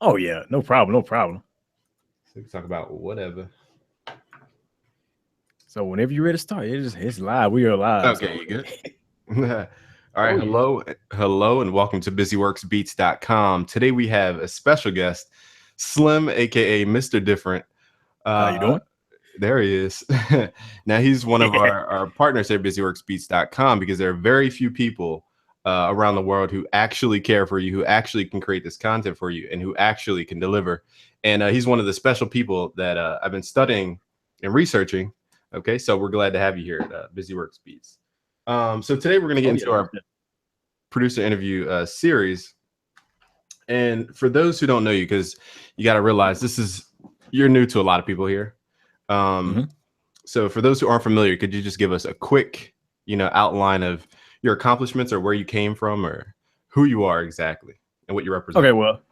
Oh yeah, no problem, no problem. So we can talk about whatever. So whenever you're ready to start, it's live. We are live. Okay, So you good? All right, oh yeah, hello, and welcome to BusyWorksBeats.com. Today we have a special guest, Slim, aka Mr. Different. how you Uh, doing? there he is. Now he's one of our partners at BusyWorksBeats.com because there are very few people around the world who actually care for you, who actually can create this content for you, and who actually can deliver. And he's one of the special people that I've been studying and researching. Okay, so we're glad to have you here at BusyWorksBeats. So today we're going to get Oh into yeah, our producer interview series. And for those who don't know you, because you got to realize you're new to a lot of people here. mm-hmm. So for those who aren't familiar, could you just give us a quick, outline of your accomplishments or where you came from or who you are exactly and what you represent? Okay, well.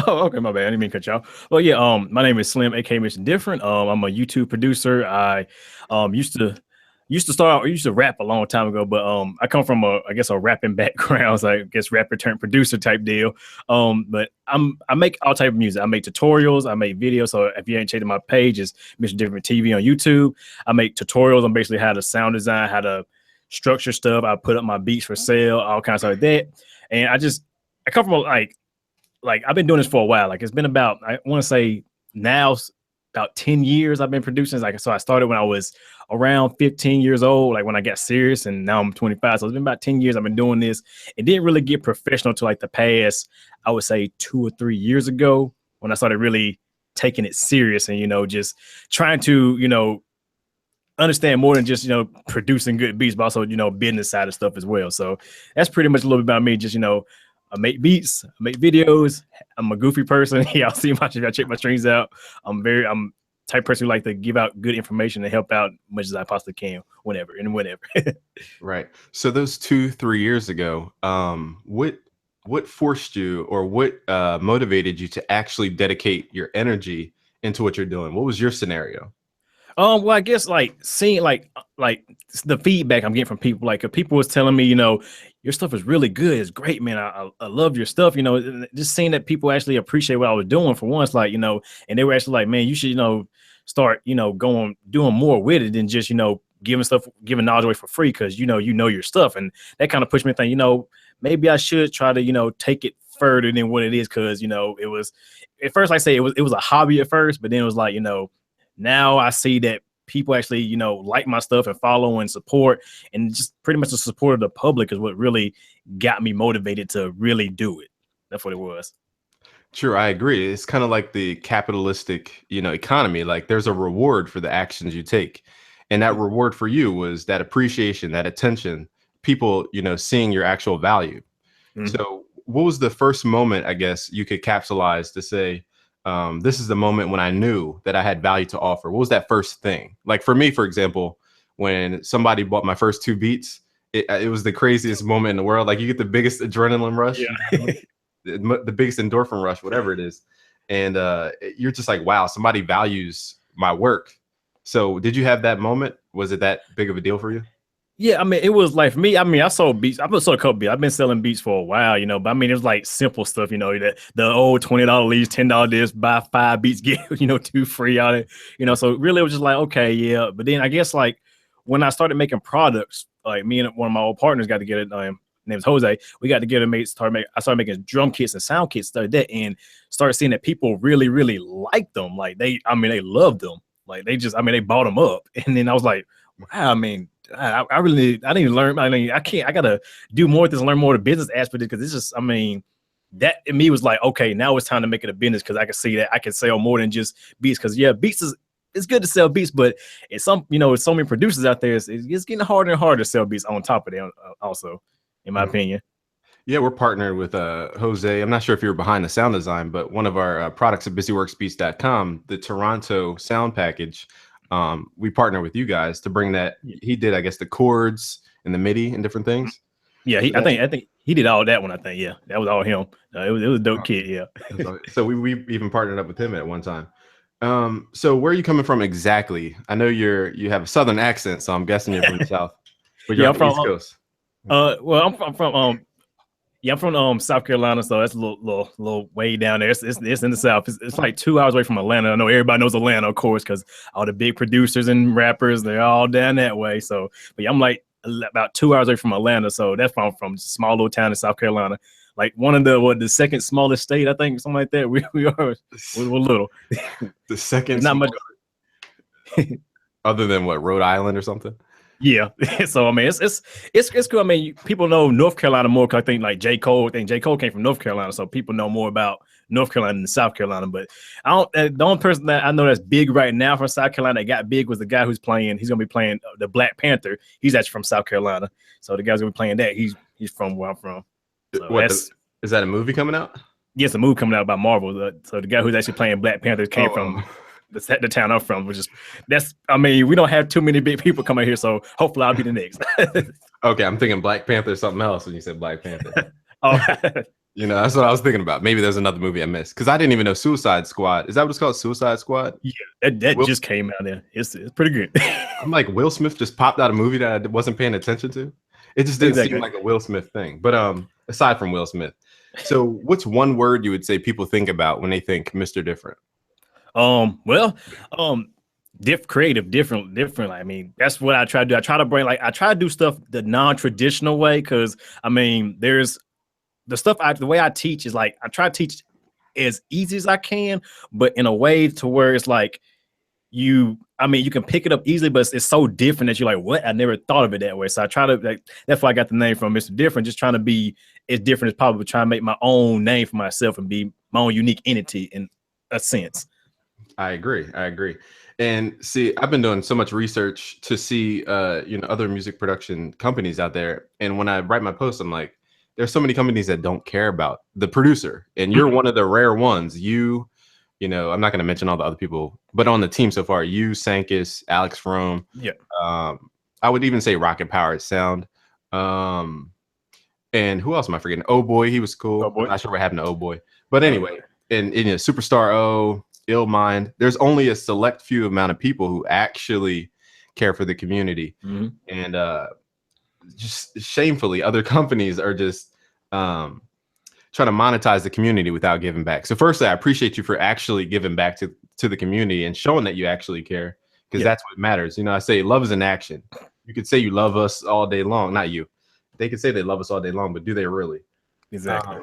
Oh, okay, my bad. I didn't mean to cut y'all. Well, yeah, my name is Slim, aka Mr. Different. I'm a YouTube producer. I used to start out, I used to rap a long time ago, but I come from I guess a rapping background, so I guess rapper turned producer type deal. But I make all type of music. I make tutorials, I make videos. So if you ain't checking my page, it's Mr. Different TV on YouTube. I make tutorials on basically how to sound design, how to structure stuff. I put up my beats for sale, all kinds of stuff like that. And I come from like I've been doing this for a while. Like it's been about, I want to say now about 10 years I've been producing. Like, so I started when I was around 15 years old, like when I got serious, and now I'm 25. So it's been about 10 years I've been doing this. It didn't really get professional to like the past, I would say 2 or 3 years ago when I started really taking it serious and, just trying to, understand more than just, producing good beats, but also, business side of stuff as well. So that's pretty much a little bit about me. Just, I make beats, I make videos. I'm a goofy person. Y'all see my, if I check my streams out, I'm type of person who like to give out good information and help out as much as I possibly can, whenever. Right. So those 2-3 years ago, what forced you or what motivated you to actually dedicate your energy into what you're doing? What was your scenario? Well, I guess like seeing like the feedback I'm getting from people, like if people was telling me, your stuff is really good, it's great, man. I love your stuff, just seeing that people actually appreciate what I was doing for once, like, and they were actually like, man, you should, start, doing more with it than just, giving knowledge away for free because you know your stuff. And that kind of pushed me to think, maybe I should try to, take it further than what it is, because, it was at first, like I say, it was a hobby at first, but then it was like, now I see that people actually, like my stuff and follow and support, and just pretty much the support of the public is what really got me motivated to really do it. That's what it was. Sure, I agree. It's kind of like the capitalistic, economy. Like there's a reward for the actions you take. And that reward for you was that appreciation, that attention, people, seeing your actual value. Mm-hmm. So what was the first moment, I guess, you could capsulize to say, this is the moment when I knew that I had value to offer? What was that first thing? Like for me, for example, when somebody bought my first 2 beats, it was the craziest moment in the world. Like you get the biggest adrenaline rush, Yeah. the biggest endorphin rush, whatever it is. And you're just like, wow, somebody values my work. So did you have that moment? Was it that big of a deal for you? Yeah, I mean, it was like for me. I mean, I sold beats. I've been sold a couple beats. I've been selling beats for a while, but I mean, it was like simple stuff, the old $20 leads, $10 this, buy 5 beats, get 2 free on it, So really, it was just like, okay, yeah. But then I guess like when I started making products, like me and one of my old partners got together. Name's Jose. We got together, I started making drum kits and sound kits, stuff like that, and started seeing that people really, really liked them. Like they loved them. Like they bought them up, and then I was like, wow, I mean. I didn't even learn. I mean, I gotta do more with this and learn more of the business aspect, because it's just, I mean, that in me was like, okay, now it's time to make it a business, because I can see that I can sell more than just beats. Because yeah, beats it's good to sell beats, but it's so many producers out there, it's getting harder and harder to sell beats on top of that, also, in my opinion. Yeah, we're partnered with Jose. I'm not sure if you're behind the sound design, but one of our products at BusyWorksBeats.com, the Toronto sound package, we partner with you guys to bring that. He did, I guess, the chords and the MIDI and different things. Yeah, I think he did all that one. I think, yeah, that was all him. It was a dope kid. Yeah. So we even partnered up with him at one time. So where are you coming from exactly? I know you have a Southern accent, so I'm guessing you're from the South. But you're on the East Coast. Well, I'm from Yeah, I'm from South Carolina, so that's a little way down there. It's in the South. It's like 2 hours away from Atlanta. I know everybody knows Atlanta, of course, because all the big producers and rappers, they're all down that way. So, but yeah, I'm like about 2 hours away from Atlanta, so that's where I'm from, just a small little town in South Carolina. Like one of the second smallest state, I think, something like that. We are we're little. The second Not much. Other than what, Rhode Island or something? Yeah. So I mean, it's cool. I mean, people know North Carolina more because I think like J. Cole. I think J. Cole came from North Carolina, so people know more about North Carolina than South Carolina. But I don't. The only person that I know that's big right now from South Carolina that got big was the guy who's playing. He's gonna be playing the Black Panther. He's actually from South Carolina, so the guy's gonna be playing that. He's from where I'm from. So is that a movie coming out? Yes, a movie coming out by Marvel. So the guy who's actually playing Black Panther came from the town I'm from, which is I mean, we don't have too many big people coming here, so hopefully I'll be the next. Okay, I'm thinking Black Panther or something else when you said Black Panther. Oh, you know, that's what I was thinking about. Maybe there's another movie I missed because I didn't even know Suicide Squad. Is that what it's called? Suicide Squad? Yeah, that just came out there. It's pretty good. I'm like, Will Smith just popped out a movie that I wasn't paying attention to. It just didn't seem like a Will Smith thing. But aside from Will Smith, so what's one word you would say people think about when they think Mr. Different? Creative, different. I mean, that's what I try to do. I try to do stuff the non-traditional way, because I mean, there's the stuff the way I teach is like I try to teach as easy as I can, but in a way to where it's like you can pick it up easily, but it's so different that you're like, what? I never thought of it that way. So I try to that's why I got the name from Mr. Different, just trying to be as different as possible, trying to make my own name for myself and be my own unique entity in a sense. I agree. And see, I've been doing so much research to see, other music production companies out there. And when I write my posts, I'm like, there's so many companies that don't care about the producer. And you're one of the rare ones. I'm not going to mention all the other people, but on the team so far, you, Sankis, Alex Rome. Yeah. I would even say Rocket Powered Sound. And who else am I forgetting? Oh Boy, he was cool. I'm not sure what happened to Oh Boy. But anyway, and Superstar O, Ill Mind, there's only a select few amount of people who actually care for the community. And just shamefully, other companies are just trying to monetize the community without giving back. So firstly, I appreciate you for actually giving back to the community and showing that you actually care, because that's what matters. I say love is an action. You could say you love us all day long. Not you. They could say they love us all day long, but do they really? Exactly.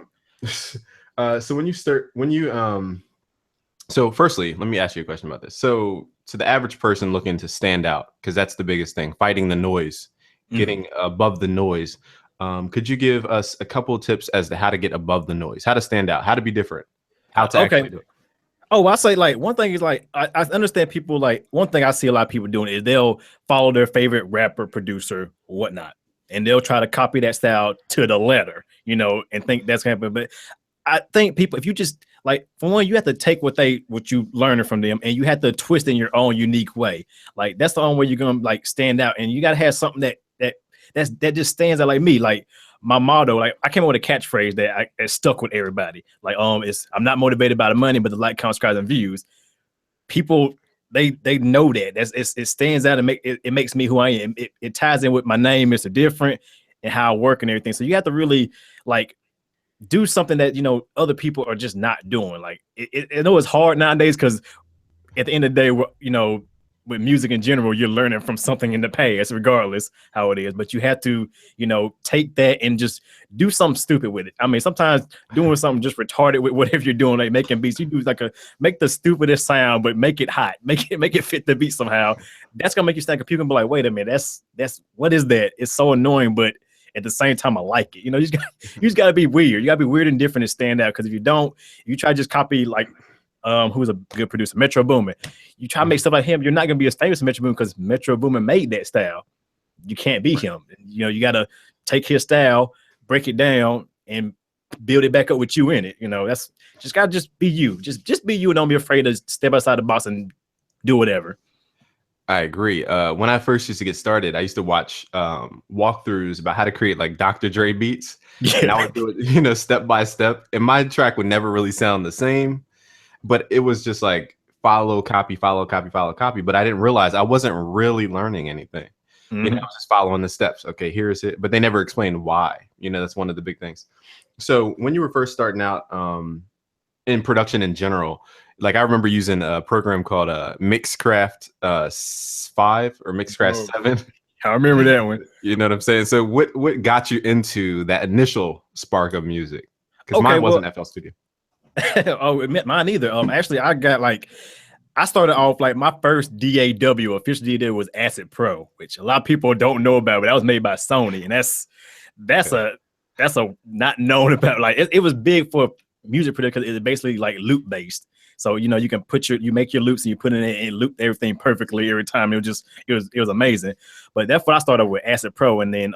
So firstly, let me ask you a question about this. So to the average person looking to stand out, because that's the biggest thing, fighting the noise, getting above the noise. Could you give us a couple of tips as to how to get above the noise, how to stand out, how to be different, how to actually do it? Oh, I say like one thing is like I understand people like one thing I see a lot of people doing is they'll follow their favorite rapper, producer, whatnot, and they'll try to copy that style to the letter, and think that's gonna happen. But I think people, if you just like, for one, you have to take what you learning from them, and you have to twist in your own unique way. Like that's the only way you're gonna like stand out, and you gotta have something that just stands out. Like me, like my motto, like I came up with a catchphrase that stuck with everybody. Like it's I'm not motivated by the money, but the like, count, subscribes, and views. People they know that it stands out and it makes me who I am. It ties in with my name, Mr. Different, and how I work and everything. So you have to really like do something that other people are just not doing. Like I know it's hard nowadays because at the end of the day, with music in general, you're learning from something in the past, regardless how it is. But you have to, take that and just do something stupid with it. I mean, sometimes doing something just retarded with whatever you're doing, like making beats, you do like make the stupidest sound, but make it hot, make it fit the beat somehow. That's gonna make you stand up. People can be like, wait a minute, that's what is that? It's so annoying, but at the same time, I like it. You just gotta be weird. You gotta be weird and different and stand out. Because if you don't, you try to just copy like who's a good producer, Metro Boomin. You try to make stuff like him, you're not gonna be as famous as Metro Boomin because Metro Boomin made that style. You can't be him. You gotta take his style, break it down, and build it back up with you in it. That's gotta be you. Just be you and don't be afraid to step outside the box and do whatever. I agree. When I first used to get started, I used to watch walkthroughs about how to create like Dr. Dre beats. Yeah. And I would do it, step by step. And my track would never really sound the same, but it was just like follow, copy, follow, copy, follow, copy. But I didn't realize I wasn't really learning anything. I was just following the steps. Okay, here's it. But they never explained why. That's one of the big things. so when you were first starting out in production in general, like I remember using a program called Mixcraft 5 or Mixcraft 7. I remember that one. You know what I'm saying? So what got you into that initial spark of music? Because mine wasn't FL Studio. Oh, mine either. Actually, I got like, I started off like my first DAW, official DAW, was Acid Pro, which a lot of people don't know about, but that was made by Sony, and that's a not known about. Like it was big for music production because it's basically like loop based. So you know you can you make your loops and you put it in and loop everything perfectly every time. It was amazing. But that's what I started with, Acid Pro, and then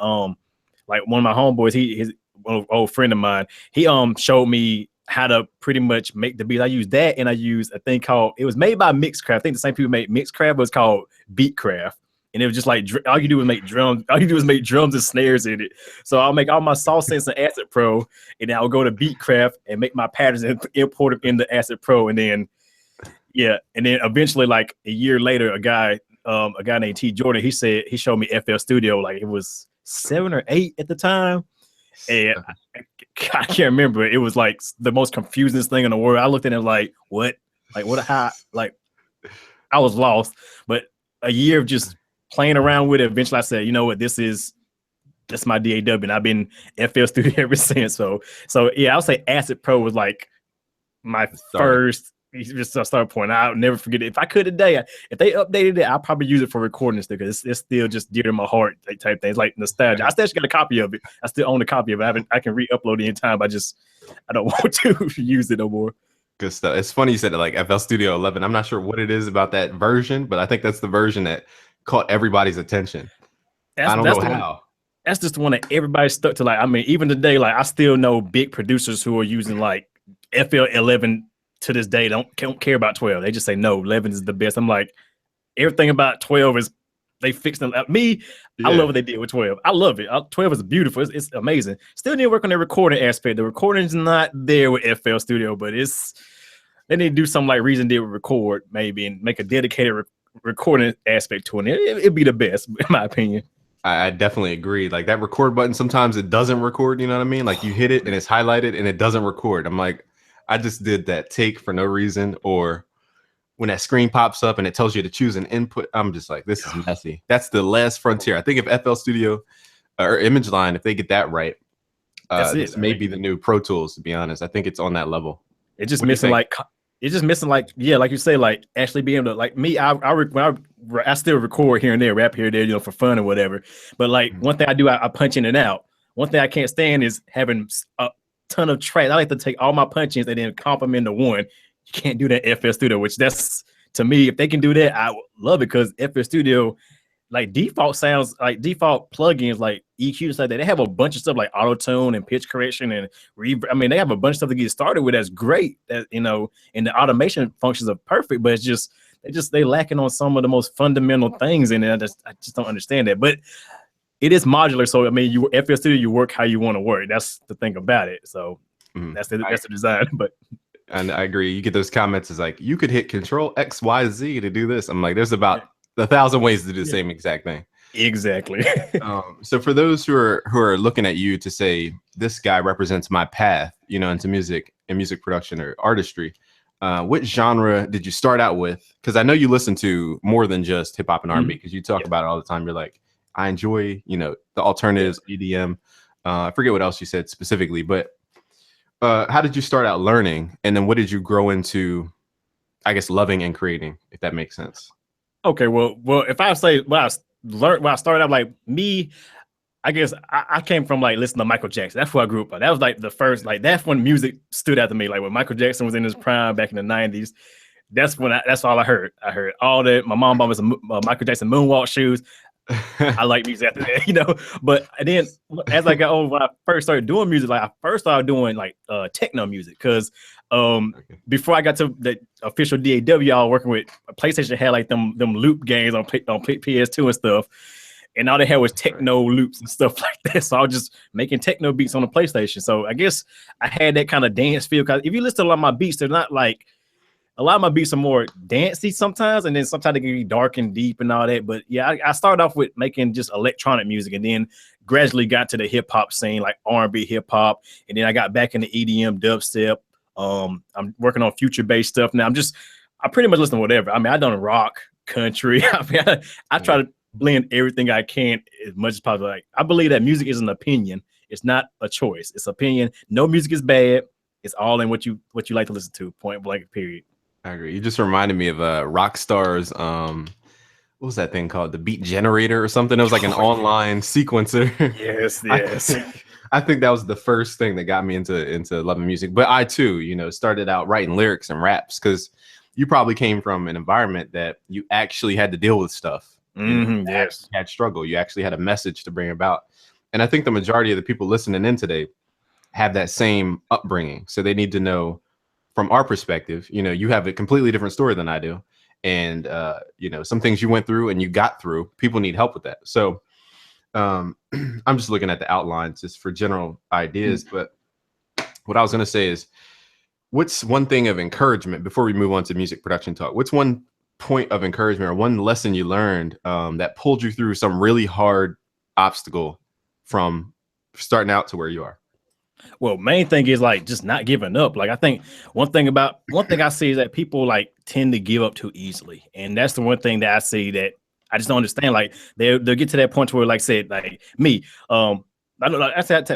like one of my homeboys, his old friend of mine, he showed me how to pretty much make the beats. I used that, and I used a thing called, it was made by Mixcraft. I think the same people made Mixcraft, but it's called Beatcraft. And it was just like, all you do is make drums. All you do is make drums and snares in it. So I'll make all my soft synths in Acid Pro, and then I'll go to Beatcraft and make my patterns and import them into Acid Pro. And then, yeah. And then eventually, like a year later, a guy named T. Jordan, he showed me FL Studio. Like it was 7 or 8 at the time. And I can't remember. It was like the most confusing thing in the world. I looked at it like, what? Like, what? How? Like, I was lost. But a year of just playing around with it, eventually I said, you know what? That's my DAW, and I've been FL Studio ever since. So yeah, I'll say Acid Pro was like my first. Just start pointing. I'll never forget it. If I could today, if they updated it, I'll probably use it for recording this because it's still just dear to my heart type thing. It's like nostalgia. I still got a copy of it. I still own a copy of it. I can re-upload it anytime. I don't want to use it no more. Good stuff. It's funny you said it, like FL Studio 11. I'm not sure what it is about that version, but I think that's the version that caught everybody's attention. I don't know how. That's just the one that everybody stuck to. Like, I mean, even today, like I still know big producers who are using like FL 11 to this day. Don't care about 12. They just say no, 11 is the best. I'm like, everything about 12 is they fixed them. Me, yeah. I love what they did with 12. I love it. 12 is beautiful. It's amazing. Still need to work on the recording aspect. The recording is not there with FL Studio, but they need to do something like Reason did with Record, maybe, and make a dedicated recording aspect to it. It'd be the best, in my opinion. I definitely agree. Like that record button, sometimes it doesn't record. You know what I mean? Like you hit it and it's highlighted and it doesn't record. I'm like, I just did that take for no reason. Or when that screen pops up and it tells you to choose an input, I'm just like, this is messy. That's the last frontier. I think if FL Studio or Image Line, if they get that right, this may be the new Pro Tools, to be honest. I think it's on that level. It's just missing like, yeah, like you say, like actually being able to, like me, I still record here and there, rap here and there, you know, for fun or whatever. But like one thing I do, I punch in and out. One thing I can't stand is having a ton of tracks. I like to take all my punch-ins and then comp them into one. You can't do that FL Studio, which that's, to me, if they can do that, I love it, because FL Studio, like default sounds, like default plugins, like EQ, like that, they have a bunch of stuff like auto-tune and pitch correction and reverb. I mean, they have a bunch of stuff to get started with that's great, that, you know, and the automation functions are perfect, but it's just they lacking on some of the most fundamental things in it. I just don't understand that. But it is modular, so I mean, FL Studio, you work how you want to work. That's the thing about it. So that's the design. But and I agree. You get those comments, is like, you could hit Control X Y Z to do this. I'm like, there's about 1,000 ways to do the same exact thing. Exactly. So for those who are looking at you to say, this guy represents my path, you know, into music and music production or artistry, what genre did you start out with? Because I know you listen to more than just hip hop and R&B, because you talk about it all the time. You're like, I enjoy, you know, the alternatives, EDM. I forget what else you said specifically, but how did you start out learning, and then what did you grow into, I guess, loving and creating, if that makes sense? Okay, well, if I say when I started out, like me, I guess I came from like listening to Michael Jackson. That's where I grew up. That was like the first, like that's when music stood out to me. Like when Michael Jackson was in his prime back in the 90s, that's all I heard. I heard all that. My mom bought me some Michael Jackson moonwalk shoes. I like music after that, you know. But then as I got older, when I first started doing music, like I first started doing like techno music, because before I got to the official DAW, I was working with PlayStation, had like them loop games on PS2 and stuff, and all they had was techno loops and stuff like that. So I was just making techno beats on the PlayStation. So I guess I had that kind of dance feel, because if you listen to a lot of my beats, they're not like, a lot of my beats are more dancey sometimes, and then sometimes they can be dark and deep and all that. But yeah, I started off with making just electronic music, and then gradually got to the hip hop scene, like R&B hip hop, and then I got back into EDM dubstep. I'm working on future based stuff now. I pretty much listen to whatever. I mean, I done rock, country. I mean, I try to blend everything I can as much as possible. Like, I believe that music is an opinion. It's not a choice. It's opinion. No music is bad. It's all in what you like to listen to. Point blank. Period. I agree. You just reminded me of Rockstar's what was that thing called? The Beat Generator or something? It was like an online sequencer. Yes. I think that was the first thing that got me into loving music. But I too, you know, started out writing lyrics and raps because you probably came from an environment that you actually had to deal with stuff. Mm-hmm, yes. You had struggle. You actually had a message to bring about. And I think the majority of the people listening in today have that same upbringing. So they need to know from our perspective, you know, you have a completely different story than I do. And, you know, some things you went through and you got through, people need help with that. So I'm just looking at the outlines just for general ideas. But what I was going to say is, what's one thing of encouragement before we move on to music production talk? What's one point of encouragement or one lesson you learned that pulled you through some really hard obstacle from starting out to where you are? Well, main thing is like just not giving up. Like, I think one thing I see is that people like tend to give up too easily, and that's the one thing that I see that I just don't understand. Like, they'll get to that point where, like, said, like me, I don't know. I said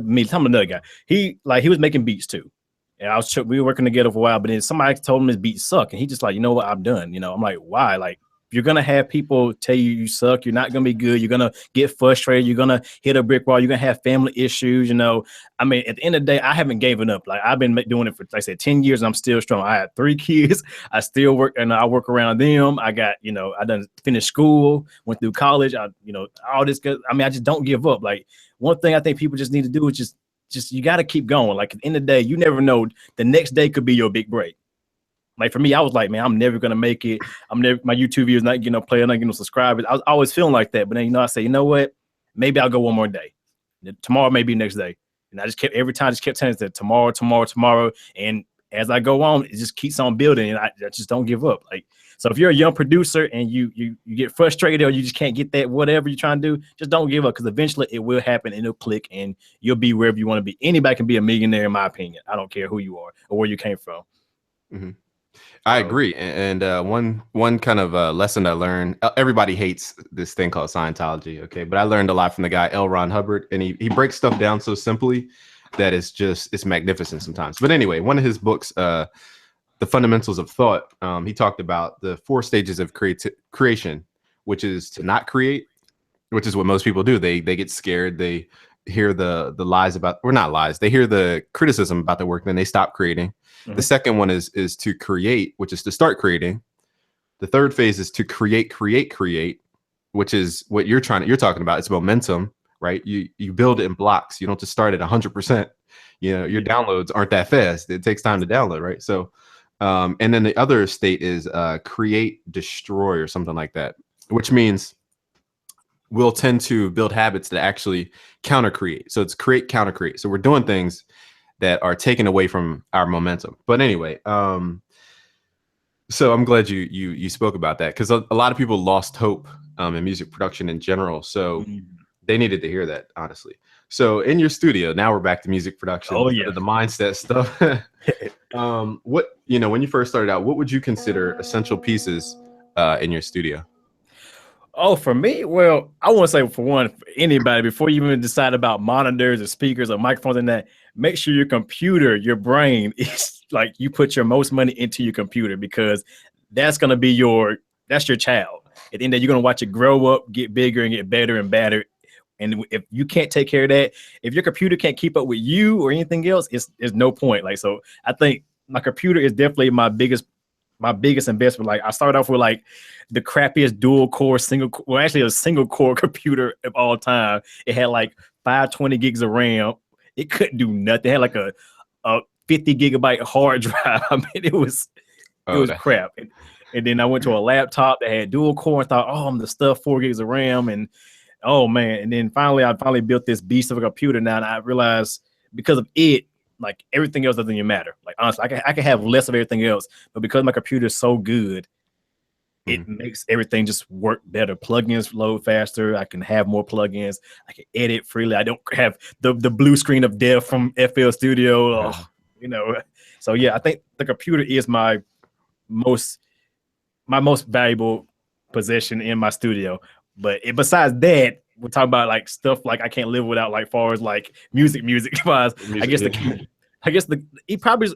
me. Tell me another guy. He was making beats too, and we were working together for a while. But then somebody told him his beats suck, and he just like, you know what, I'm done. You know, I'm like, why? Like, you're gonna have people tell you suck. You're not gonna be good. You're gonna get frustrated. You're gonna hit a brick wall. You're gonna have family issues. You know, I mean, at the end of the day, I haven't given up. Like, I've been doing it for, like I said, 10 years, and I'm still strong. I had 3 kids. I still work, and I work around them. I got, you know, I done finished school, went through college. You know, all this good. I mean, I just don't give up. Like, one thing I think people just need to do is just you got to keep going. Like, at the end of the day, you never know. The next day could be your big break. Like, for me, I was like, man, I'm never gonna make it. My YouTube videos not getting no play, not getting no subscribers. I was always feeling like that. But then, you know, I say, you know what? Maybe I'll go one more day. Tomorrow may be next day. And I just kept telling that tomorrow. And as I go on, it just keeps on building, and I just don't give up. Like, so if you're a young producer and you get frustrated or you just can't get that whatever you're trying to do, just don't give up, because eventually it will happen and it'll click and you'll be wherever you want to be. Anybody can be a millionaire, in my opinion. I don't care who you are or where you came from. Mm-hmm. I agree. And one kind of lesson I learned, everybody hates this thing called Scientology, okay? But I learned a lot from the guy, L. Ron Hubbard, and he breaks stuff down so simply that it's magnificent sometimes. But anyway, one of his books, The Fundamentals of Thought, he talked about the 4 stages of creation, which is to not create, which is what most people do. They get scared. They hear the lies about, or not lies, they hear the criticism about their work, then they stop creating. Mm-hmm. The second one is to create, which is to start creating. The third phase is to create, which is what you're talking about. It's momentum, right? You build it in blocks. You don't just start at 100%. You know, your downloads aren't that fast. It takes time to download, right? So, and then the other state is create, destroy, or something like that, which means we'll tend to build habits that actually counter create. So it's create, counter create. So we're doing things that are taken away from our momentum. But anyway, so I'm glad you spoke about that, because a lot of people lost hope in music production in general. So they needed to hear that, honestly. So in your studio, now we're back to music production. Oh yeah, the mindset stuff. What, you know, when you first started out, what would you consider essential pieces in your studio? Oh, for me, well, I want to say, for one, for anybody, before you even decide about monitors or speakers or microphones and that, make sure your computer, your brain, is like, you put your most money into your computer, because that's going to be that's your child. At the end of the day, you're going to watch it grow up, get bigger, and get better and better. And if you can't take care of that, if your computer can't keep up with you or anything else, there's no point. Like, so I think my computer is definitely my biggest investment. Like, I started off with like the crappiest dual core actually a single core computer of all time. It had like 520 gigs of RAM. It couldn't do nothing. It had like a 50 gigabyte hard drive. I mean, it was crap. And then I went to a laptop that had dual core and thought, oh, I'm the stuff, 4 gigs of RAM. And oh man. And then I built this beast of a computer now. And I realized, because of it, like, everything else doesn't even matter. Like, honestly, I can have less of everything else, but because my computer is so good, it makes everything just work better. Plugins load faster. I can have more plugins. I can edit freely. I don't have the blue screen of death from FL Studio. Oh, you know, so yeah, I think the computer is my most valuable possession in my studio. But besides that, we're talking about like stuff like I can't live without, like far as like music wise. I guess he probably is,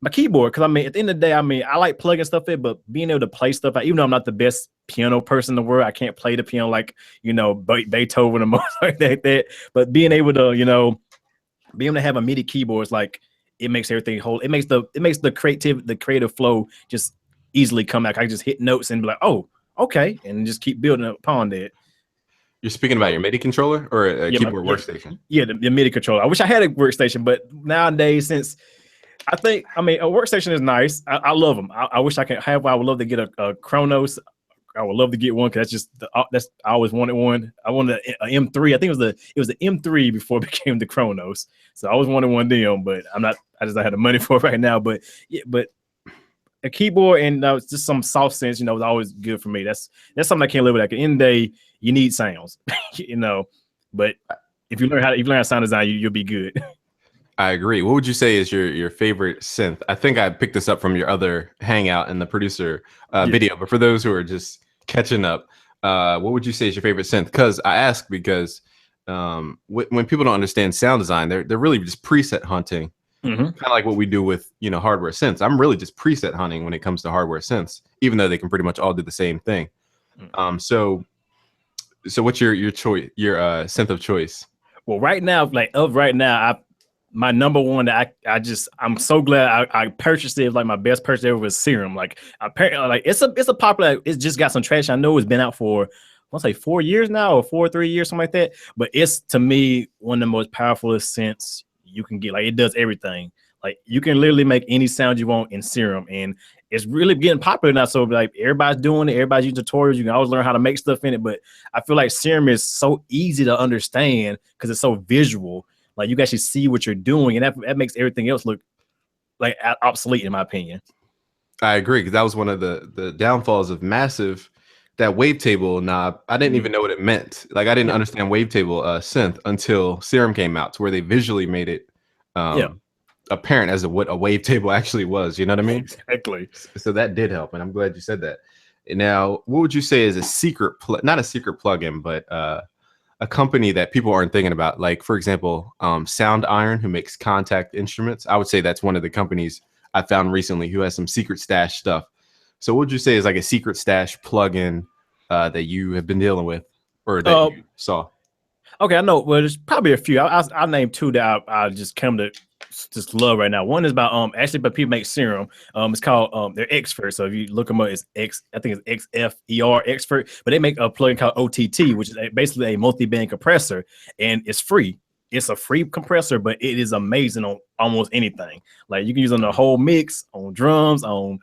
my keyboard, because I mean at the end of the day, I mean I like plugging stuff in, but being able to play stuff out, even though I'm not the best piano person in the world, I can't play the piano like, you know, Beethoven or Mozart like that. But being able to, you know, being able to have a MIDI keyboard is like, it makes everything whole. It makes the creative flow just easily come out. I can just hit notes and be like, oh, okay, and just keep building upon that. You're speaking about your MIDI controller or a keyboard workstation? Yeah, the MIDI controller. I wish I had a workstation, but nowadays, since a workstation is nice. I love them. I wish I could have. I would love to get a Kronos. I would love to get one, because that's just I always wanted one. I wanted an M3. I think it was the M3 before it became the Kronos. So I always wanted one of them, but I just don't have the money for it right now. But yeah, but a keyboard and just some soft sense, you know, is always good for me. That's something I can't live without. At the end of the day, you need sounds, you know. But if you learn how to sound design, you'll be good. I agree. What would you say is your favorite synth? I think I picked this up from your other hangout in the producer video, but for those who are just catching up, what would you say is your favorite synth? Because I ask because when people don't understand sound design, they're really just preset hunting, kind of like what we do with, you know, hardware synths. I'm really just preset hunting when it comes to hardware synths, even though they can pretty much all do the same thing. So what's your choice, your synth of choice? Well, right now, my number one that I'm so glad I purchased it. Like my best purchase ever was Serum. Like apparently, like it's a popular. It's just got some traction. I know it's been out for, I want to say 4 years now, or 3 years, something like that. But it's, to me, one of the most powerful synths you can get. Like it does everything. Like you can literally make any sound you want in Serum, and it's really getting popular now. So like everybody's doing it. Everybody's using tutorials. You can always learn how to make stuff in it. But I feel like Serum is so easy to understand because it's so visual. Like you can actually see what you're doing, and that makes everything else look like obsolete, in my opinion. I agree, because that was one of the downfalls of Massive. That wavetable knob, I didn't even know what it meant. Like I didn't understand wavetable synth until Serum came out, to where they visually made it apparent as what a wavetable actually was. You know what I mean? Exactly. So that did help, and I'm glad you said that. Now, what would you say is a secret, not a secret plugin, but a company that people aren't thinking about? Like, for example, Sound Iron, who makes contact instruments. I would say that's one of the companies I found recently who has some secret stash stuff. So what would you say is like a secret stash plugin that you have been dealing with, or that you saw? Okay, I know. Well, there's probably a few. I'll name two that I just come to just love right now. One is about actually, but people make Serum. It's called they're Expert. So if you look them up, it's I think it's XFER Expert. But they make a plugin called OTT, which is basically a multi-band compressor, and it's free. It's a free compressor, but it is amazing on almost anything. Like you can use it on the whole mix, on drums, on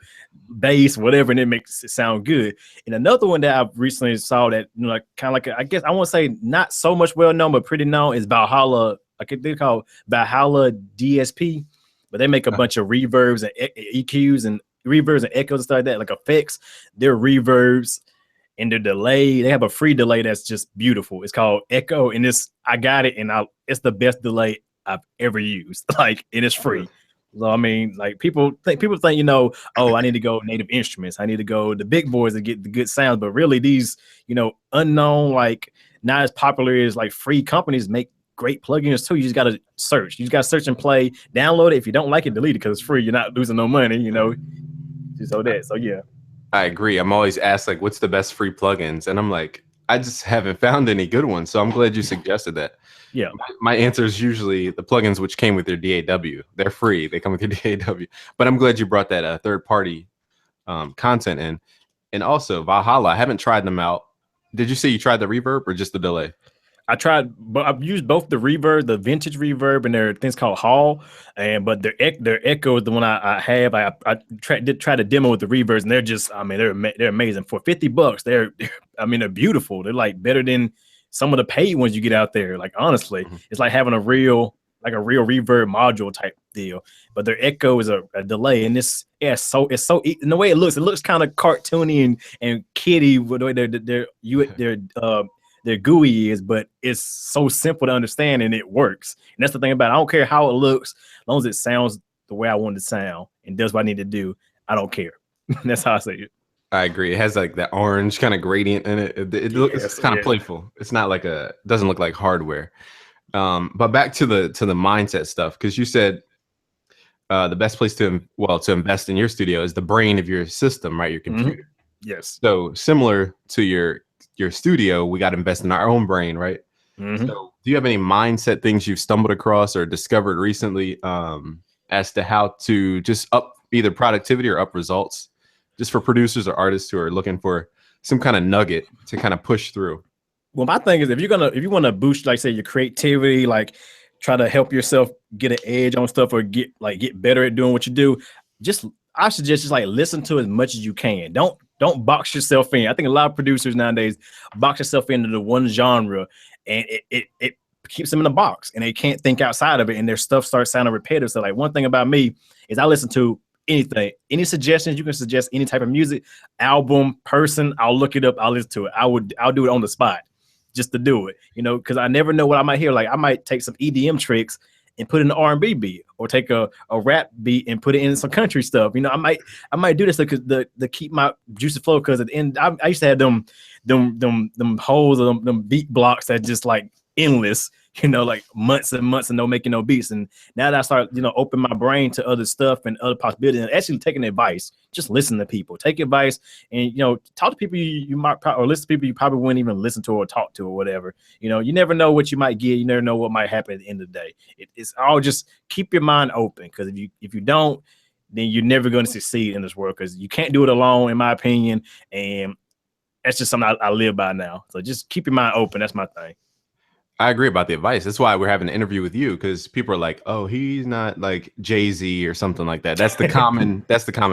bass, whatever, and it makes it sound good. And another one that I recently saw that, you know, like kind of like I guess I won't say not so much well known, but pretty known, is Valhalla. I think they're called Valhalla DSP, but they make a bunch of reverbs and EQs and reverbs and echoes and stuff like that, like effects. They're reverbs and their delay. They have a free delay that's just beautiful. It's called Echo, and I got it, and it's the best delay I've ever used. Like, and it's free. So I mean, like people think, you know, oh, I need to go Native Instruments. I need to go the big boys to get the good sounds. But really, these, you know, unknown, like not as popular as like free companies make great plugins too. You just got to search. You just got to search and play. Download it. If you don't like it, delete it, because it's free. You're not losing no money, you know. So yeah. I agree. I'm always asked, like, what's the best free plugins? And I'm like, I just haven't found any good ones. So I'm glad you suggested that. Yeah. My answer is usually the plugins which came with your DAW. They're free. They come with your DAW. But I'm glad you brought that third-party content in. And also, Valhalla, I haven't tried them out. Did you say you tried the reverb or just the delay? I tried, but I've used both the reverb, the vintage reverb, and their things called Hall, but their Echo is the one I have. I did try to demo with the reverbs, and they're just, I mean, they're amazing. For $50, they're beautiful. They're like better than some of the paid ones you get out there. Like honestly, it's like having a real like a real reverb module type deal, but their echo is a delay, and it's so in the way it looks kind of cartoony and kiddie with the way their GUI is, but it's so simple to understand and it works. And that's the thing about it. I don't care how it looks, as long as it sounds the way I want it to sound and does what I need to do. I don't care. That's how I say it. I agree. It has like that orange kind of gradient in it. It's kind of playful. It's not like doesn't look like hardware. But back to the mindset stuff, because you said the best place to invest in your studio is the brain of your system, right? Your computer. Yes. So similar to your studio, we got to invest in our own brain, right? So do you have any mindset things you've stumbled across or discovered recently as to how to just up either productivity or up results, just for producers or artists who are looking for some kind of nugget to kind of push through? Well, my thing is, if you want to boost, like say, your creativity, like try to help yourself get an edge on stuff or get better at doing what you do, I suggest just like listen to as much as you can. Don't box yourself in. I think a lot of producers nowadays box yourself into the one genre, and it keeps them in a box, and they can't think outside of it, and their stuff starts sounding repetitive. So like one thing about me is I listen to anything, any suggestions. You can suggest any type of music, album, person. I'll look it up. I'll listen to it. I'll do it on the spot just to do it, because I never know what I might hear. Like I might take some EDM tricks and put in an R&B beat, or take a rap beat and put it in some country stuff. I might do this because to keep my juicy flow. Because at the end, I used to have them holes or them beat blocks that just like endless, like months and months and no making no beats. And now that I start, open my brain to other stuff and other possibilities, and actually taking advice, just listen to people, take advice, and talk to people you might or listen to people you probably wouldn't even listen to or talk to or whatever. You never know what you might get. You never know what might happen at the end of the day. It's all just keep your mind open, because if you don't, then you're never going to succeed in this world, because you can't do it alone, in my opinion. And that's just something I live by now. So just keep your mind open. That's my thing. I agree about the advice. That's why we're having an interview with you, because people are like, "Oh, he's not like Jay-Z or something like that." That's the common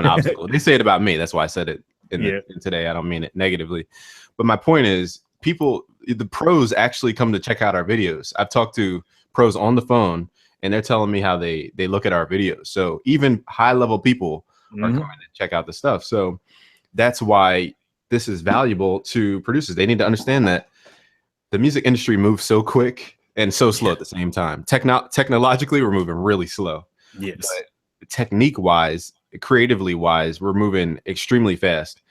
obstacle. They say it about me. That's why I said it in today. I don't mean it negatively, but my point is, the pros actually come to check out our videos. I've talked to pros on the phone, and they're telling me how they look at our videos. So even high-level people are coming to check out the stuff. So that's why this is valuable to producers. They need to understand that the music industry moves so quick and so slow at the same time. Technologically, we're moving really slow. Yes. But technique-wise, creatively-wise, we're moving extremely fast.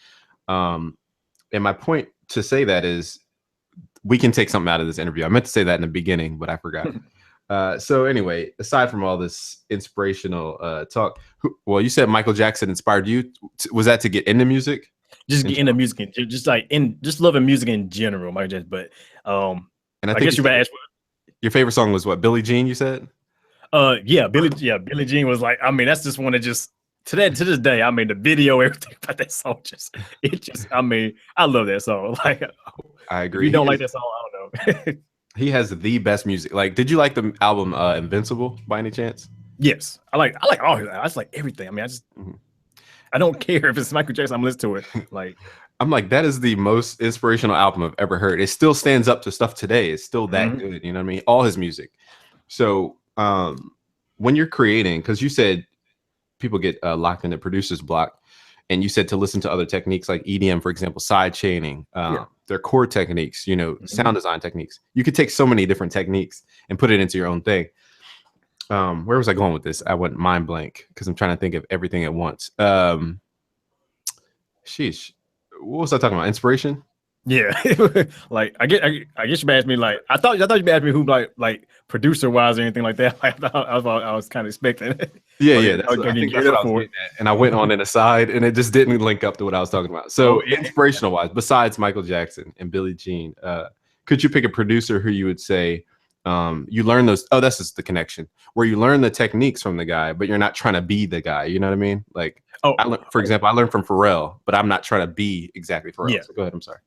And my point to say that is, we can take something out of this interview. I meant to say that in the beginning, but I forgot. So anyway, aside from all this inspirational talk, you said Michael Jackson inspired you. Was that to get into music? Just get into music, just loving music in general, but and I guess you might ask, your favorite song was what? Billie Jean, you said? Billie Jean was like, that's just one of just to this day. The video, everything about that song, I love that song. Like, I agree. If you don't like that song, I don't know. He has the best music. Like, did you like the album Invincible by any chance? Yes, I like all his. I just like everything. I don't care if it's Michael Jackson. I'm listening to it. Like, I'm like, that is the most inspirational album I've ever heard. It still stands up to stuff today. It's still that good. You know what I mean? All his music. So when you're creating, because you said people get locked in the producer's block, and you said to listen to other techniques like EDM, for example, side chaining, their core techniques, sound design techniques. You could take so many different techniques and put it into your own thing. Where was I going with this? I went mind blank because I'm trying to think of everything at once. Sheesh. What was I talking about? Inspiration? Yeah. Like I guess you asked me, like, I thought you asked me who like producer wise or anything like that. I was kind of expecting it. Yeah. That's what I was getting at. And I went on an aside, and it just didn't link up to what I was talking about. So inspirational wise, besides Michael Jackson and Billie Jean, could you pick a producer who you would say you learn those? Oh, that's just the connection where you learn the techniques from the guy, but you're not trying to be the guy. You know what I mean? Like, for example, I learned from Pharrell, but I'm not trying to be exactly Pharrell. Yeah. So go ahead. I'm sorry.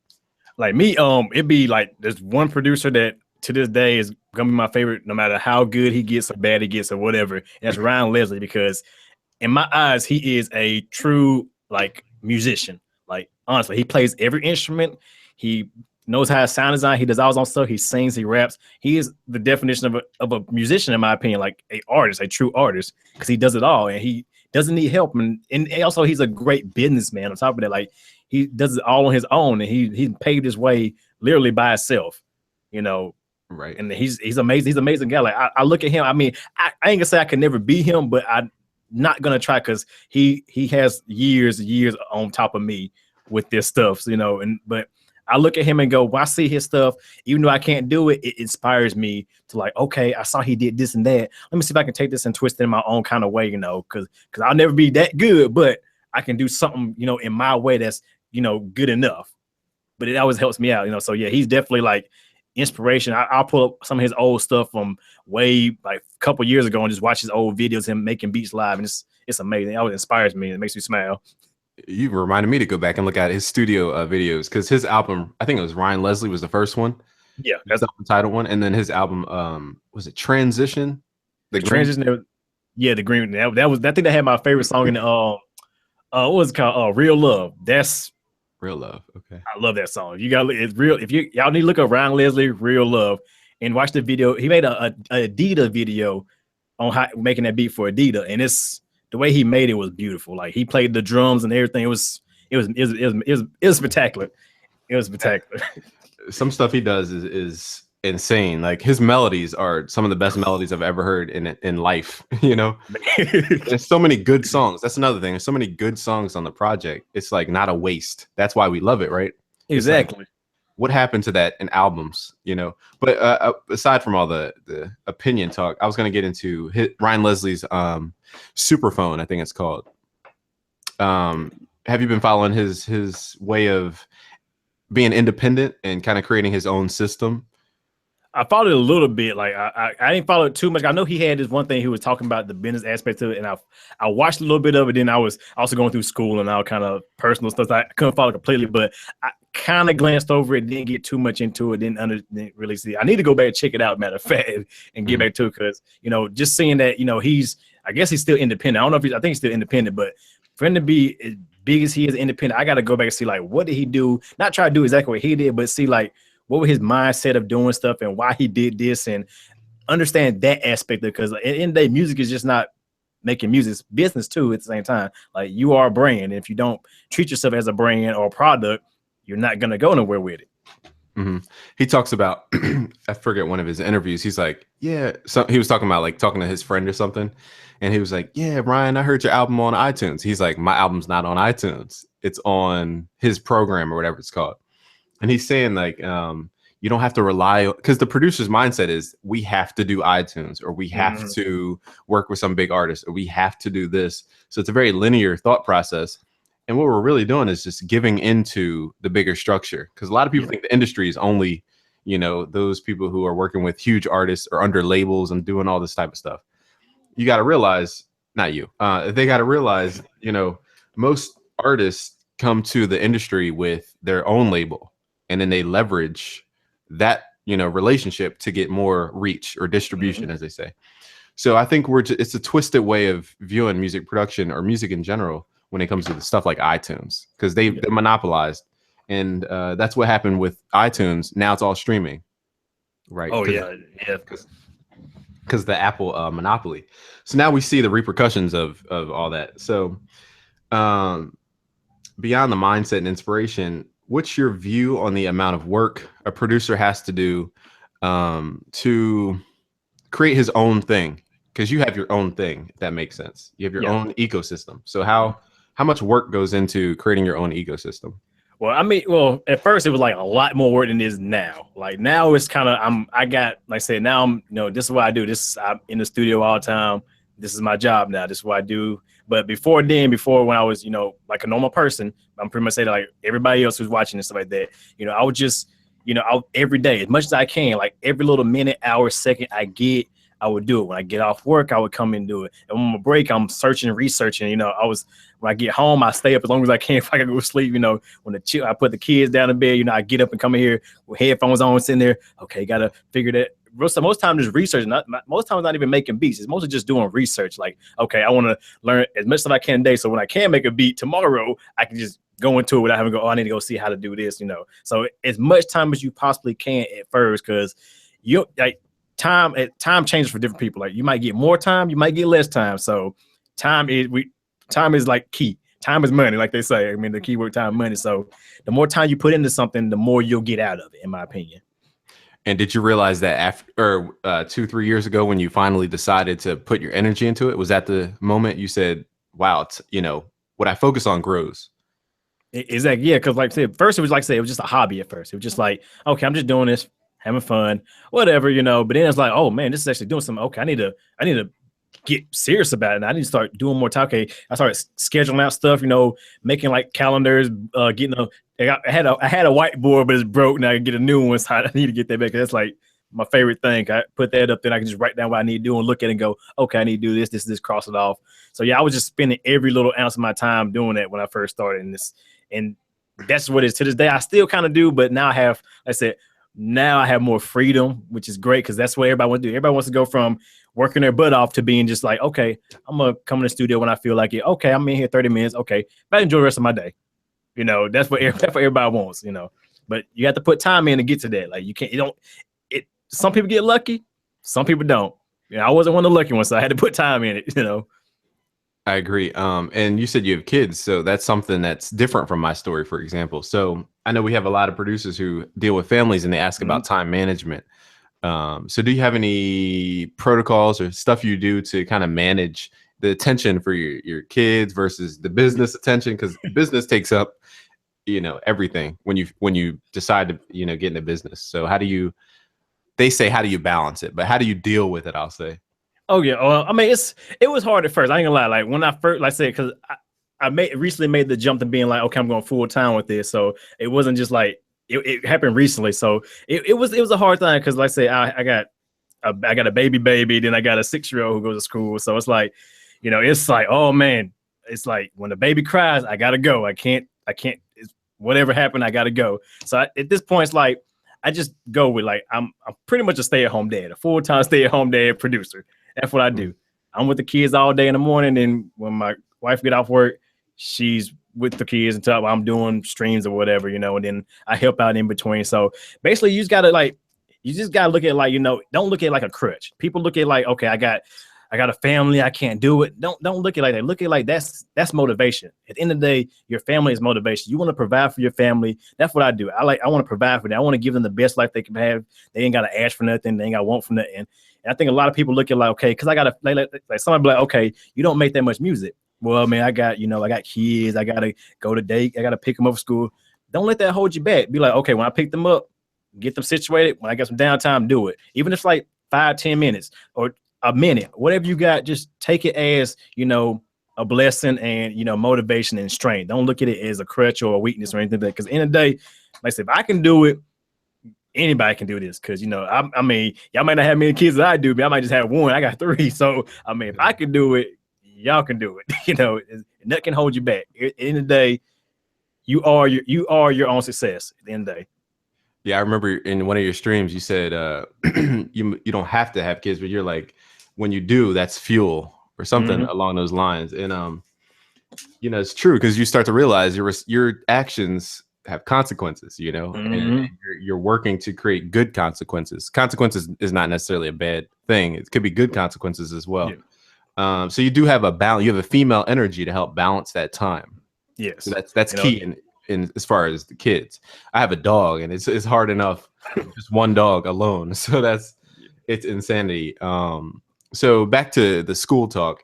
Like me, it'd be like there's one producer that to this day is gonna be my favorite, no matter how good he gets or bad he gets or whatever. And that's Ryan Leslie, because in my eyes, he is a true like musician. Like honestly, he plays every instrument. He knows how to sound design. He does all his own stuff. He sings, he raps. He is the definition of a musician, in my opinion, like a artist, a true artist, because he does it all and he doesn't need help. And also he's a great businessman on top of that. Like he does it all on his own, and he paved his way literally by himself, you know. Right. And he's amazing. He's an amazing guy. Like I look at him. I mean, I ain't gonna say I could never be him, but I'm not gonna try, because he has years on top of me with this stuff, you know. But I look at him and go, when I see his stuff, even though I can't do it, it inspires me to like, okay, I saw he did this and that. Let me see if I can take this and twist it in my own kind of way, you know, because I'll never be that good, but I can do something, you know, in my way that's, you know, good enough. But it always helps me out, you know. So yeah, he's definitely like inspiration. I'll pull up some of his old stuff from way like a couple years ago and just watch his old videos, him making beats live, and it's amazing. It always inspires me. It makes me smile. You reminded me to go back and look at his studio videos, because his album, I think it was Ryan Leslie was the first one. Yeah, that's the Untitled one, and then his album, was it Transition? The Transition. Yeah, the green. That was, I think that had my favorite song in the what was it called? Real Love. That's Real Love. Okay, I love that song. You got it's real. If y'all need to look up Ryan Leslie Real Love and watch the video. He made a Adidas video on how making that beat for Adidas, and it's the way he made it was beautiful. Like he played the drums and everything. It was spectacular. It was spectacular. Some stuff he does is insane. Like his melodies are some of the best melodies I've ever heard in life. You know, there's so many good songs. That's another thing. There's so many good songs on the project. It's like not a waste. That's why we love it, right? Exactly. Like, what happened to that in albums? You know. But aside from all the opinion talk, I was going to get into Ryan Leslie's Superphone, I think it's called. Have you been following his way of being independent and kind of creating his own system? I followed it a little bit. Like I didn't follow it too much. I know he had this one thing he was talking about, the business aspect of it, and I watched a little bit of it. Then I was also going through school and all kind of personal stuff. I couldn't follow completely, but I kind of glanced over it. Didn't get too much into it. Didn't really see. I need to go back and check it out, matter of fact, and get back to it, because you know, just seeing that, you know, I guess he's still independent. I don't know if I think he's still independent, but for him to be as big as he is independent, I got to go back and see like what did he do. Not try to do exactly what he did, but see like what was his mindset of doing stuff and why he did this, and understand that aspect of it. Because at the end of the day, music is just not making music, it's business too at the same time. Like you are a brand, and if you don't treat yourself as a brand or a product, you're not gonna go nowhere with it. Mm-hmm. He talks about, I forget one of his interviews. He's like, yeah, so he was talking about like talking to his friend or something. And he was like, yeah, Ryan, I heard your album on iTunes. He's like, my album's not on iTunes. It's on his program or whatever it's called. And he's saying like, you don't have to rely on, because the producer's mindset is we have to do iTunes, or we have to work with some big artist, or we have to do this. So it's a very linear thought process. And what we're really doing is just giving into the bigger structure. Because a lot of people think the industry is only, you know, those people who are working with huge artists or under labels and doing all this type of stuff. You got to realize, not you, they got to realize, you know, most artists come to the industry with their own label, and then they leverage that, you know, relationship to get more reach or distribution, as they say. So I think it's a twisted way of viewing music production or music in general when it comes to the stuff like iTunes, because they're monopolized. And that's what happened with iTunes. Now it's all streaming, right? Oh, yeah. Because the Apple monopoly. So now we see the repercussions of all that. So beyond the mindset and inspiration, what's your view on the amount of work a producer has to do to create his own thing? Because you have your own thing, if that makes sense. You have your own ecosystem. So how much work goes into creating your own ecosystem? Well, I mean, at first it was like a lot more work than it is now. Like now it's kind of, like I said, now I'm, you know, this is what I do. I'm in the studio all the time. This is my job now. This is what I do. But before when I was, you know, like a normal person, I'm pretty much saying like everybody else who's watching and stuff like that, you know, I would just, you know, every day, as much as I can, like every little minute, hour, second I get, I would do it. When I get off work, I would come and do it. And on my break, I'm searching and researching. You know, when I get home, I stay up as long as I can if I can go to sleep. You know, I put the kids down in bed, you know, I get up and come in here with headphones on, sitting there. Okay, got to figure that most times it's research. Most times not even making beats. It's mostly just doing research. Like, okay, I want to learn as much as I can today. So when I can make a beat tomorrow, I can just go into it without having to go, oh, I need to go see how to do this, you know. So as much time as you possibly can at first, because you like time changes for different people. Like you might get more time, you might get less time. So time is like key. Time is money, like they say. I mean, the keyword time, money. So the more time you put into something, the more you'll get out of it, in my opinion. And did you realize that after 2-3 years ago, when you finally decided to put your energy into it, was that the moment you said, wow, it's, you know, what I focus on grows? Exactly. Yeah. Cause like I said, first it was like, say, it was just a hobby at first. It was just like, okay, I'm just doing this, having fun, whatever, you know, but then it's like, oh man, this is actually doing something. Okay. I need to get serious about it. And I need to start doing more time. Okay. I started scheduling out stuff, you know, making like calendars, I had a whiteboard, but it's broke. Now I can get a new one. So I need to get that back. That's like my favorite thing. I put that up, then I can just write down what I need to do and look at it and go, okay, I need to do this, cross it off. So yeah, I was just spending every little ounce of my time doing that when I first started in this. And that's what it is to this day. I still kind of do, but now I have, like I said, now I have more freedom, which is great because that's what everybody wants to do. Everybody wants to go from working their butt off to being just like, okay, I'm going to come in the studio when I feel like it. Okay, I'm in here 30 minutes. Okay, but I enjoy the rest of my day. You know, that's what everybody wants, you know. But you have to put time in to get to that. Like some people get lucky, some people don't. You know, I wasn't one of the lucky ones, so I had to put time in it, you know. I agree. And you said you have kids, so that's something that's different from my story, for example. So I know we have a lot of producers who deal with families and they ask about time management. So do you have any protocols or stuff you do to kind of manage the attention for your kids versus the business attention? Because business takes up, you know, everything when you decide to, you know, get into business. So they say, how do you balance it? But how do you deal with it? I'll say. Oh yeah, well, I mean, it was hard at first. I ain't gonna lie. Like when I first, like I said, because I recently made the jump to being like, okay, I'm going full time with this. So it wasn't just like it happened recently. So it was a hard thing because, like I say, I got a baby, then I got a 6-year-old who goes to school. So it's like, you know, it's like, oh man, it's like when the baby cries, I gotta go. I can't. Whatever happened, I gotta go. So at this point, it's like I just go with like I'm pretty much a stay-at-home dad, a full-time stay-at-home dad producer. That's what I do. I'm with the kids all day in the morning, and when my wife get off work, she's with the kids until I'm doing streams or whatever, you know, and then I help out in between. So basically, you just gotta look at it like, you know, don't look at it like a crutch. People look at it like, okay, I got a family, I can't do it. Don't look at it like that. Look at it like that's motivation. At the end of the day, your family is motivation. You want to provide for your family. That's what I do. I want to provide for them. I want to give them the best life they can have. They ain't got to ask for nothing. They ain't got to want for nothing. And I think a lot of people look at like, okay, because I got to like somebody be like, okay, you don't make that much music. Well, man, I got kids. I got to go to date. I got to pick them up from school. Don't let that hold you back. Be like, okay, when I pick them up, get them situated. When I got some downtime, do it. Even if it's like 5-10 minutes or a minute, whatever you got, just take it as, you know, a blessing and, you know, motivation and strength. Don't look at it as a crutch or a weakness or anything like that. Because in the day, like I said, if I can do it, anybody can do this. Because, you know, I mean, y'all might not have many kids as I do, but I might just have one. I got 3. So, I mean, if I can do it, y'all can do it. You know, nothing can hold you back. At the end of the day, you are your own success at the end of the day. Yeah, I remember in one of your streams, you said you don't have to have kids, but you're like, when you do, that's fuel or something along those lines. And you know, it's true because you start to realize your actions have consequences, you know, and you're working to create good consequences. Consequences is not necessarily a bad thing. It could be good consequences as well. Yeah. So you do have a balance. You have a female energy to help balance that time. Yes, so that's key in as far as the kids. I have a dog, and it's hard enough just one dog alone. So it's insanity. So back to the school talk.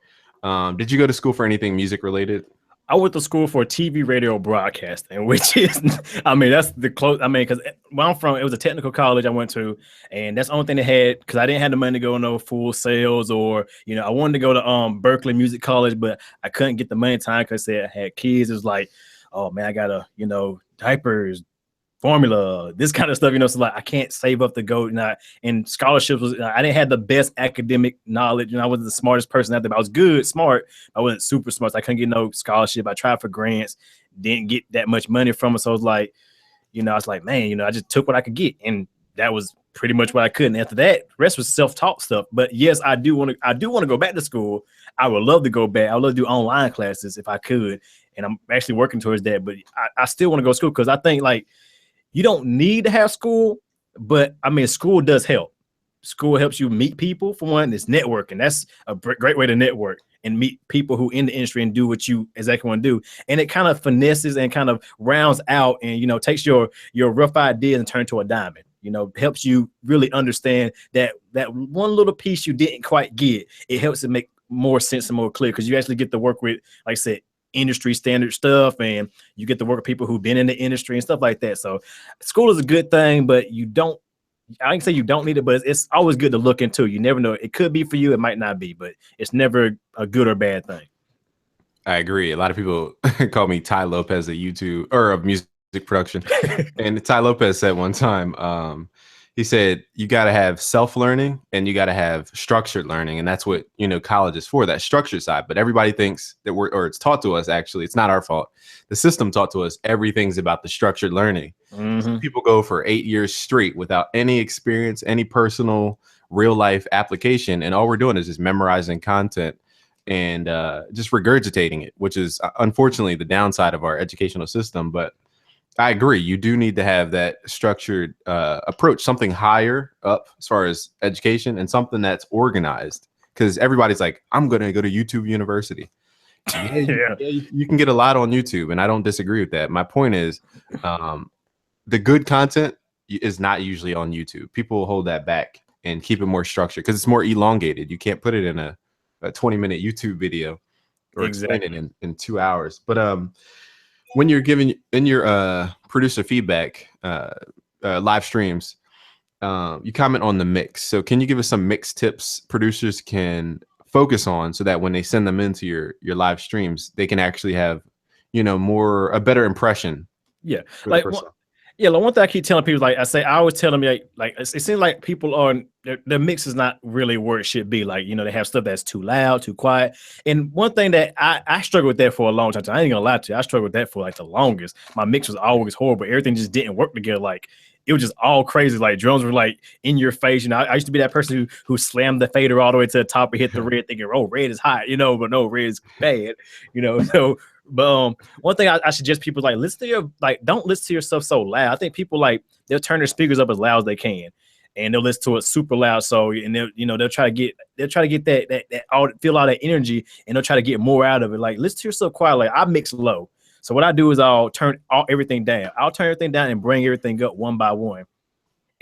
Did you go to school for anything music related? I went to school for TV, radio, broadcasting, which is, I mean, that's the close. I mean, because where I'm from, it was a technical college I went to, and that's the only thing they had because I didn't have the money to go no Full Sales or, you know, I wanted to go to Berkeley Music College, but I couldn't get the money time because I had kids. It was like, oh man, I gotta, you know, diapers, formula, this kind of stuff, you know. So like I can't save up to go. And scholarships was, I didn't have the best academic knowledge, and I wasn't the smartest person out there. But I was good, smart. I wasn't super smart. So I couldn't get no scholarship. I tried for grants, didn't get that much money from it. So I was like, you know, I was like, man, you know, I just took what I could get. And that was pretty much what I could. And after that, the rest was self-taught stuff. But yes, I do want to go back to school. I would love to go back. I would love to do online classes if I could. And I'm actually working towards that. But I still want to go to school because I think like you don't need to have school, but I mean, school does help. School helps you meet people for one. It's networking. That's a great way to network and meet people who in the industry and do what you exactly want to do. And it kind of finesses and kind of rounds out and, you know, takes your rough idea and turn to a diamond, you know, helps you really understand that one little piece you didn't quite get. It helps it make more sense and more clear because you actually get to work with, like I said, industry standard stuff, and you get to work with people who've been in the industry and stuff like that. So school is a good thing, but I can say you don't need it, but it's always good to look into. You never know. It could be for you. It might not be, but it's never a good or bad thing. I agree. A lot of people call me Ty Lopez of YouTube or of music production. And Ty Lopez said one time, he said, you got to have self-learning and you got to have structured learning. And that's what, you know, college is for, that structured side. But everybody thinks that or it's taught to us, actually, it's not our fault. The system taught to us everything's about the structured learning. So people go for 8 years straight without any experience, any personal real life application. And all we're doing is just memorizing content and just regurgitating it, which is unfortunately the downside of our educational system. But I agree. You do need to have that structured approach, something higher up as far as education and something that's organized, because everybody's like, I'm going to go to YouTube University. Yeah, you can get a lot on YouTube, and I don't disagree with that. My point is the good content is not usually on YouTube. People hold that back and keep it more structured because it's more elongated. You can't put it in a 20-minute YouTube video or explain it in 2 hours. But when you're giving in your producer feedback live streams, you comment on the mix. So can you give us some mix tips producers can focus on so that when they send them into your live streams, they can actually have, you know, a better impression? Yeah. Like one thing I keep telling people, like I always tell them, like it seems like people are, their mix is not really where it should be. Like, you know, they have stuff that's too loud, too quiet. And one thing that I struggled with that for a long time. I ain't gonna lie to you. I struggled with that for like the longest. My mix was always horrible. Everything just didn't work together. Like it was just all crazy. Like drums were like in your face. You know, I used to be that person who slammed the fader all the way to the top and hit the red thinking, oh, red is hot, you know, but no, red is bad, you know. So but one thing I suggest people like don't listen to your stuff so loud. I think people like they'll turn their speakers up as loud as they can, and they'll listen to it super loud. So and they'll try to get that all feel all that energy, and they'll try to get more out of it. Like listen to yourself quiet. Like I mix low, so what I do is I'll turn everything down. I'll turn everything down and bring everything up one by one.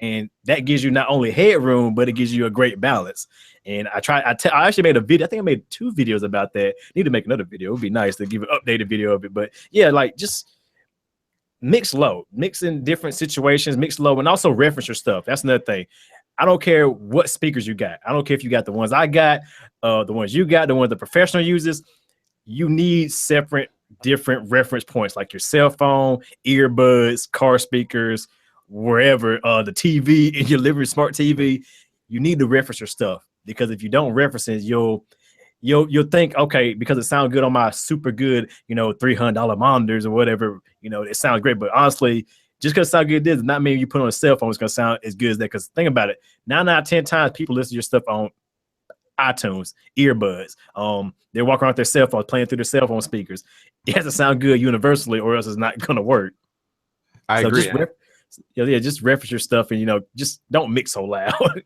And that gives you not only headroom, but it gives you a great balance. And I actually made a video. I think I made 2 videos about that. Need to make another video. It would be nice to give an updated video of it. But yeah, like just mix low, mix in different situations, mix low, and also reference your stuff. That's another thing. I don't care what speakers you got. I don't care if you got the ones I got, the ones you got, the ones the professional uses. You need separate, different reference points like your cell phone, earbuds, car speakers, wherever, the TV in your living room, smart TV. You need to reference your stuff, because if you don't reference it, you'll think, okay, because it sounds good on my super good, you know, $300 monitors or whatever, you know, it sounds great. But honestly, just because it sounds good does not mean you put on a cell phone it's gonna sound as good as that. Because think about it, 9 out of 10 times people listen to your stuff on iTunes, earbuds. They're walking around with their cell phone, playing through their cell phone speakers. It has to sound good universally, or else it's not gonna work. I agree. Just reference your stuff, and just don't mix so loud.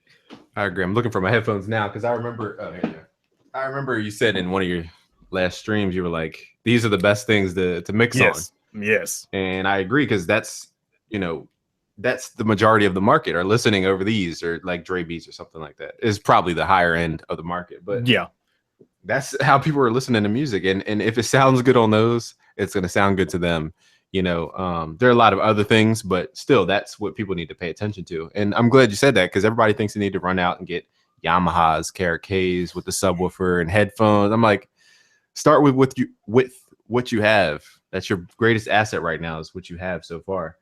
I agree. I'm looking for my headphones now because I remember you said in one of your last streams you were like, these are the best things to mix on. Yes. And I agree, because that's the majority of the market are listening over these, or like Dre beats or something like that is probably the higher end of the market. But yeah, that's how people are listening to music. And if it sounds good on those, it's going to sound good to them. You know, there are a lot of other things, but still, that's what people need to pay attention to. And I'm glad you said that, because everybody thinks they need to run out and get Yamahas, KRKs with the subwoofer and headphones. I'm like, start with what you have. That's your greatest asset right now, is what you have so far.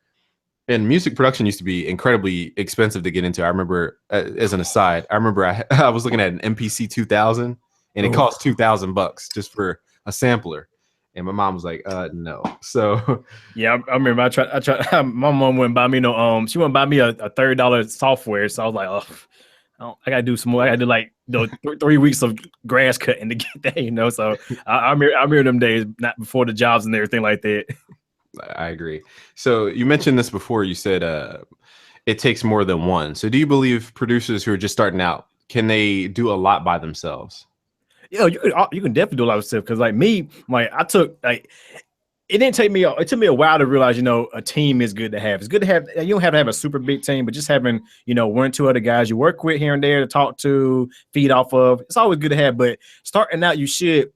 And music production used to be incredibly expensive to get into. I remember, as an aside, I was looking at an MPC 2000, and it cost $2,000 just for a sampler. And my mom was like, no. So yeah, I remember I tried. My mom wouldn't buy me no. She wouldn't buy me a $30 software. So I was like, oh, I gotta do some more. I gotta do like 3 weeks of grass cutting to get that, you know. So I remember them days, not before the jobs and everything like that. I agree. So you mentioned this before. You said it takes more than one. So do you believe producers who are just starting out, can they do a lot by themselves? Yeah, you can definitely do a lot of stuff because like me, like I took like it didn't take me. It took me a while to realize, you know, a team is good to have. It's good to have. You don't have to have a super big team, but just having, you know, 1 or 2 other guys you work with here and there to talk to, feed off of. It's always good to have. But starting out, you should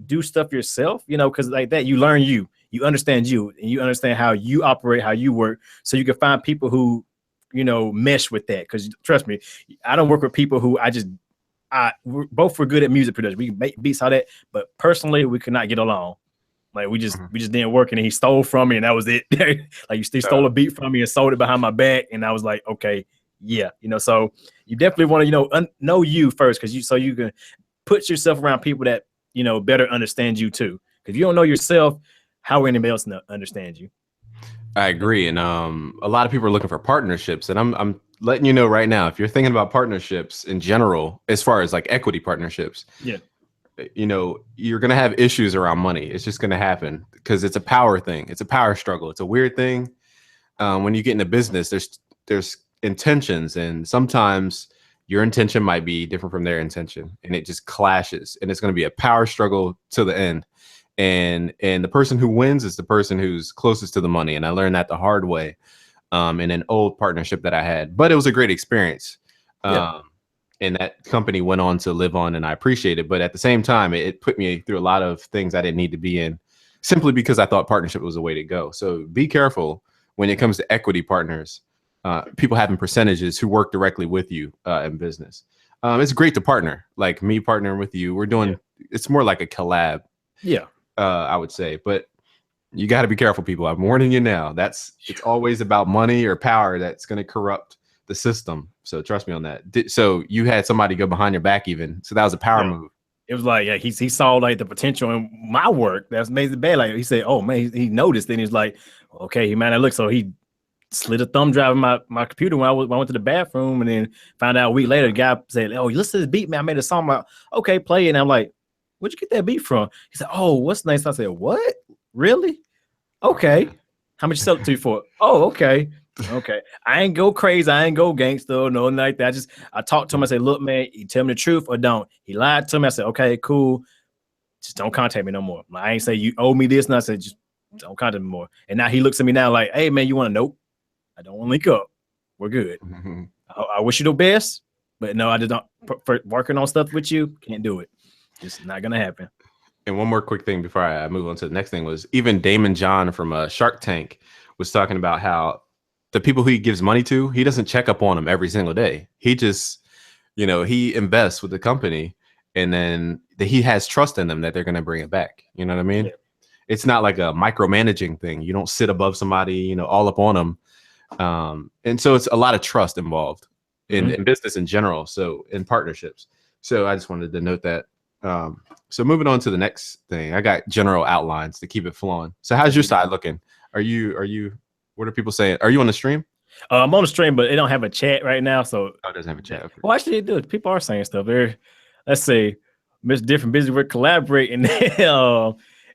do stuff yourself, you know, because like that, you learn you understand you, and you understand how you operate, how you work, so you can find people who, you know, mesh with that. Because trust me, I don't work with people who we're both were good at music production. We can make beats, all that, but personally, we could not get along. Like we just didn't work, and he stole from me, and that was it. Like he stole a beat from me and sold it behind my back, and I was like, okay, yeah, you know. So you definitely want to, you know, know you first, because you can put yourself around people that, you know, better understand you too. Because you don't know yourself, how will anybody else understand you? I agree, and a lot of people are looking for partnerships, and I'm letting you know right now, if you're thinking about partnerships in general, as far as like equity partnerships, Yeah. You know, you're going to have issues around money. It's just going to happen because it's a power thing. It's a power struggle. It's a weird thing. When you get into business, there's intentions, and sometimes your intention might be different from their intention, and it just clashes, and it's going to be a power struggle to the end. And the person who wins is the person who's closest to the money. And I learned that the hard way in an old partnership that I had, but it was a great experience. Yeah. And that company went on to live on, and I appreciate it. But at the same time, it put me through a lot of things I didn't need to be in, simply because I thought partnership was the way to go. So be careful when it comes to equity partners, people having percentages who work directly with you in business. It's great to partner, like me partnering with you. We're doing, it's more like a collab. Yeah. I would say, but you got to be careful, people. I'm warning you now. It's always about money or power that's going to corrupt the system. So trust me on that. So you had somebody go behind your back even. So that was a power move. It was like, yeah, he saw like the potential in my work. That's amazing bad. Like he said, oh man, he noticed. Then he's like, okay, he might not look. So he slid a thumb drive in my computer when I went to the bathroom, and then found out a week later, the guy said, oh, you listen to this beat, man. I made a song about, okay, play it. And I'm like, where'd you get that beat from? He said, oh, what's the name? So I said, what? Really? Okay. How much you sell it to you for? Oh, okay. Okay. I ain't go crazy. I ain't go gangster. No, nothing like that. I talked to him. I said, look, man, you tell me the truth or don't. He lied to me. I said, okay, cool. Just don't contact me no more. I ain't say you owe me this. And I said, just don't contact me more. And now he looks at me now like, hey, man, you want to? Nope. I don't want to link up. We're good. I wish you the best, but no, I just don't. For working on stuff with you, can't do it. It's not going to happen. And one more quick thing before I move on to the next thing was, even Damon John from Shark Tank was talking about how the people who he gives money to, he doesn't check up on them every single day. He just, you know, he invests with the company, and then he has trust in them that they're going to bring it back. You know what I mean? Yeah. It's not like a micromanaging thing. You don't sit above somebody, you know, all up on them. And so it's a lot of trust involved in business in general. So in partnerships. So I just wanted to note that. So moving on to the next thing, I got general outlines to keep it flowing. So how's your side looking? Are you, what are people saying? Are you on the stream? I'm on the stream, but it don't have a chat right now. So it doesn't have a chat. Okay. Well, actually it does. People are saying stuff there. Let's see. MrDifferent, busy with collaborating.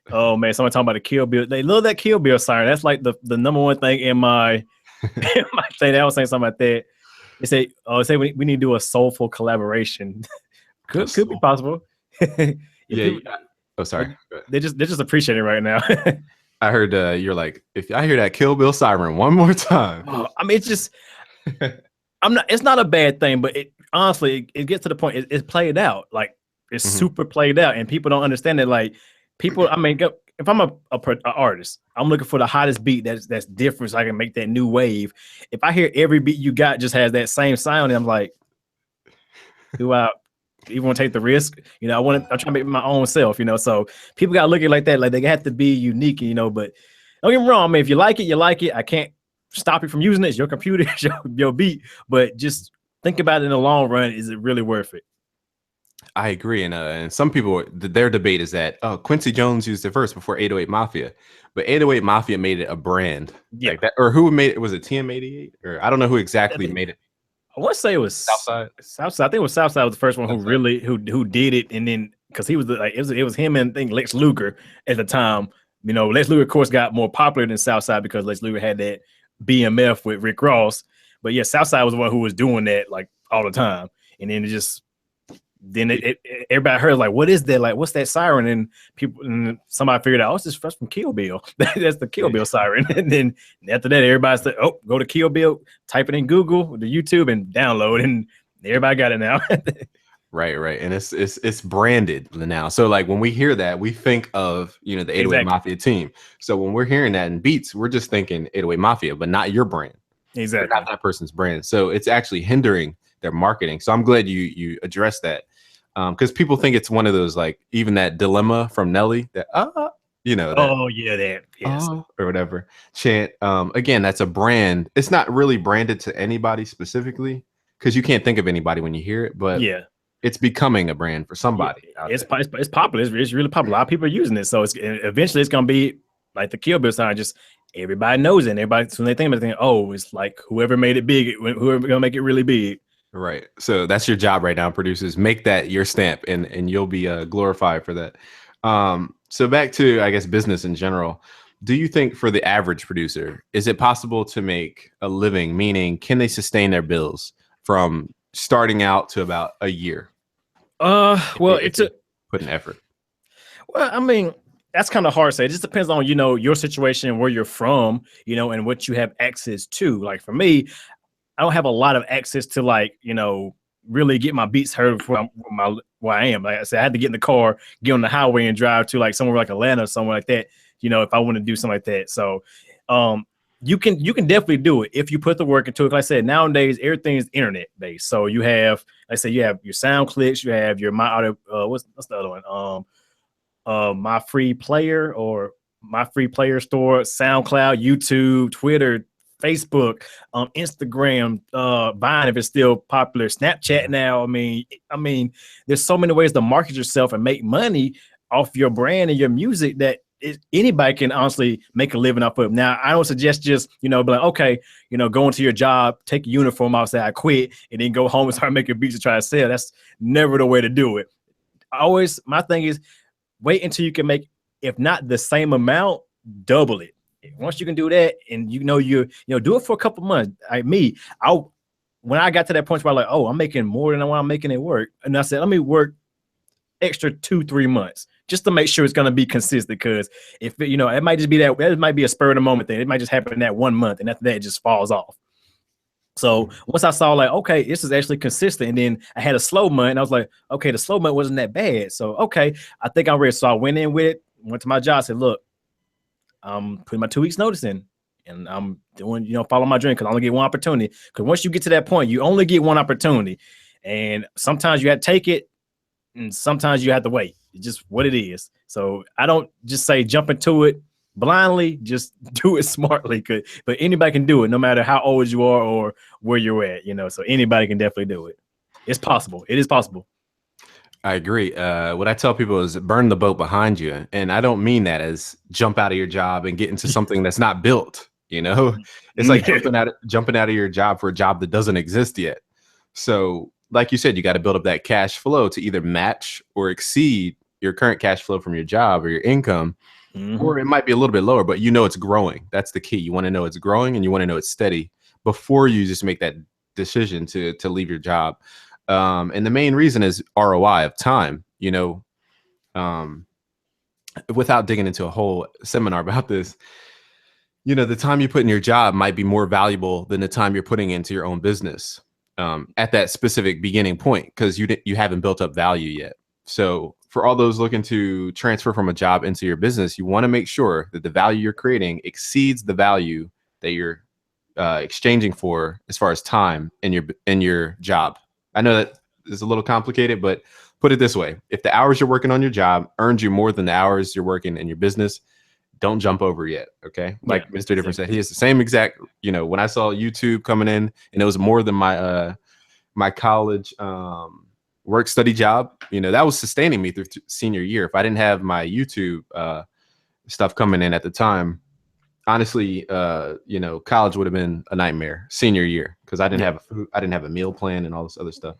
Oh man, someone talking about the Kill Bill. They love that Kill Bill siren. That's like the number one thing in my thing. I was saying something about that. They say we need to do a soulful collaboration. could be possible. Yeah. Oh, sorry. They just appreciate it right now. I heard you're like, if I hear that Kill Bill siren one more time. I mean, it's just, it's not a bad thing, but honestly, it gets to the point. It's played out. Like it's super played out, and people don't understand it. Like people, I mean, if I'm a artist, I'm looking for the hottest beat that's different, so I can make that new wave. If I hear every beat you got just has that same sound, I'm like, do I even want to take the risk? You know, I'm trying to make my own self, you know. So people got to look at it like that. Like they have to be unique, you know. But don't get me wrong, man. If you like it, you like it. I can't stop you from using it. It's your computer, it's your beat. But just think about it in the long run. Is it really worth it? I agree, and some people their debate is that Quincy Jones used it first before 808 Mafia, but 808 Mafia made it a brand Yeah. like that, or who made it? Was it TM88 or I don't know who exactly made it. I want to say it was Southside. Southside. I think it was Southside was the first one who Southside. really who did it, and then because he was like it was him and I think Lex Luger at the time. You know, Lex Luger of course got more popular than Southside because Lex Luger had that BMF with Rick Ross. But yeah, Southside was the one who was doing that like all the time, and then it just everybody heard like, what is that? Like, what's that siren? And people and somebody figured out, oh, it's just from Kill Bill. That's the Kill Bill siren. And then after that, everybody said, oh, go to Kill Bill, type it in Google, the YouTube, and download, and everybody got it now. Right, and it's branded now. So like when we hear that, we think of the 808 Mafia team. So when we're hearing that in beats, we're just thinking 808 Mafia, but not your brand. Exactly, not that person's brand. So it's actually hindering their marketing. So I'm glad you addressed that, because people think it's one of those, like even that dilemma from Nelly that that, oh yeah, that yes or whatever chant. Again, that's a brand. It's not really branded to anybody specifically because you can't think of anybody when you hear it, but yeah. It's becoming a brand for somebody. Yeah, it's popular. It's really popular. A lot of people are using it. So eventually it's gonna be like the Kill Bill sign. Just everybody knows it. And everybody, when they think about it, oh, it's like whoever made it big, whoever gonna make it really big. Right. So that's your job right now, producers. Make that your stamp, and you'll be glorified for that. So back to, I guess, business in general. Do you think for the average producer, is it possible to make a living? Meaning, can they sustain their bills from starting out to about a year? Well, it's put an effort. Well, I mean, that's kind of hard to say. It just depends on, your situation, where you're from, and what you have access to. Like for me, I don't have a lot of access to really get my beats heard where I am. Like I said, I had to get in the car, get on the highway and drive to like somewhere like Atlanta or somewhere like that, if I want to do something like that. So you can definitely do it if you put the work into it. Like I said, nowadays everything is internet based. So you have, like I said, you have your sound clicks, you have your my audio, what's the other one? My free player or my free player store, SoundCloud, YouTube, Twitter, Facebook, Instagram, Vine if it's still popular, Snapchat now. I mean, there's so many ways to market yourself and make money off your brand and your music that anybody can honestly make a living off of. Now, I don't suggest just, be like, okay, go into your job, take a uniform off, say I quit, and then go home and start making beats to try to sell. That's never the way to do it. My thing is wait until you can make, if not the same amount, double it. Once you can do that, and you do it for a couple months. When I got to that point where I'm like, oh, I'm making more than what I'm making at work, and I said, let me work extra 2-3 months just to make sure it's going to be consistent. Because if it might just be that might be a spur of the moment thing. It might just happen that 1 month, and after that, it just falls off. So once I saw like, okay, this is actually consistent, and then I had a slow month, and I was like, okay, the slow month wasn't that bad. So okay, I think I'm ready. So I went in with it, went to my job, said, look, I'm putting my 2 weeks notice in, and I'm doing, follow my dream, because I only get one opportunity. Because once you get to that point, you only get one opportunity, and sometimes you have to take it, and sometimes you have to wait. It's just what it is. So I don't just say jump into it blindly, just do it smartly. But anybody can do it, no matter how old you are or where you're at. So anybody can definitely do it. It's possible. It is possible. I agree. What I tell people is burn the boat behind you. And I don't mean that as jump out of your job and get into something that's not built. It's like jumping out of your job for a job that doesn't exist yet. So like you said, you got to build up that cash flow to either match or exceed your current cash flow from your job or your income. Or it might be a little bit lower, but it's growing. That's the key. You want to know it's growing, and you want to know it's steady before you just make that decision to leave your job. And the main reason is ROI of time, without digging into a whole seminar about this, the time you put in your job might be more valuable than the time you're putting into your own business at that specific beginning point, because you haven't built up value yet. So for all those looking to transfer from a job into your business, you want to make sure that the value you're creating exceeds the value that you're exchanging for as far as time in your job. I know that is a little complicated, but put it this way. If the hours you're working on your job earns you more than the hours you're working in your business, don't jump over yet. Okay. Like Mr. Different said, he has the same exact, when I saw YouTube coming in and it was more than my college, work, study, job. You know, that was sustaining me through senior year. If I didn't have my YouTube stuff coming in at the time, honestly, you know, college would have been a nightmare senior year because I didn't have a meal plan and all this other stuff.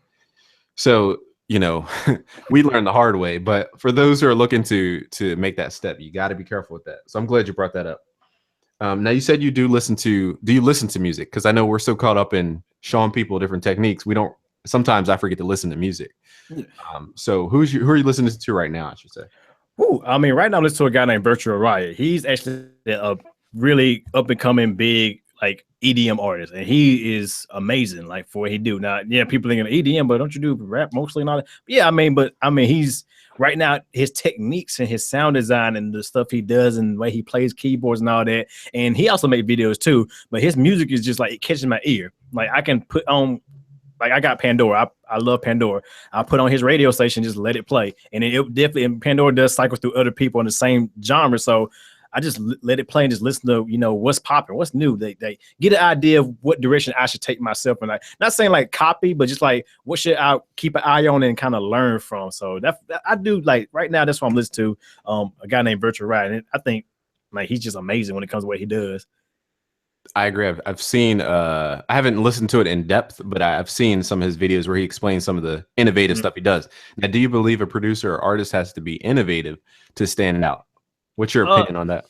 So, you know, we learned the hard way. But for those who are looking to make that step, you got to be careful with that. So I'm glad you brought that up. Now you said you do you listen to music? Because I know we're so caught up in showing people different techniques. Sometimes I forget to listen to music. So who are you listening to right now, I should say? Ooh, I mean, right now I'm listening to a guy named Virtual Riot. He's actually a really up and coming big like EDM artist, and he is amazing like for what he do. Now, yeah, people thinking EDM, but don't you do rap mostly and all that? Yeah, I mean, he's right now, his techniques and his sound design and the stuff he does and the way he plays keyboards and all that. And he also makes videos too, but his music is just like, it catches my ear. Like I can put on, like I got Pandora. I love Pandora. I put on his radio station, just let it play. And it definitely, and Pandora does cycle through other people in the same genre. So I just let it play and just listen to, you know, what's popping, what's new. They get an idea of what direction I should take myself. And like, not saying like copy, but just like, what should I keep an eye on and kind of learn from? So that I do like right now, that's what I'm listening to. A guy named Virtual Riot. And I think like he's just amazing when it comes to what he does. I agree. I've seen, I haven't listened to it in depth, but I've seen some of his videos where he explains some of the innovative stuff he does. Now, do you believe a producer or artist has to be innovative to stand out? What's your opinion on that?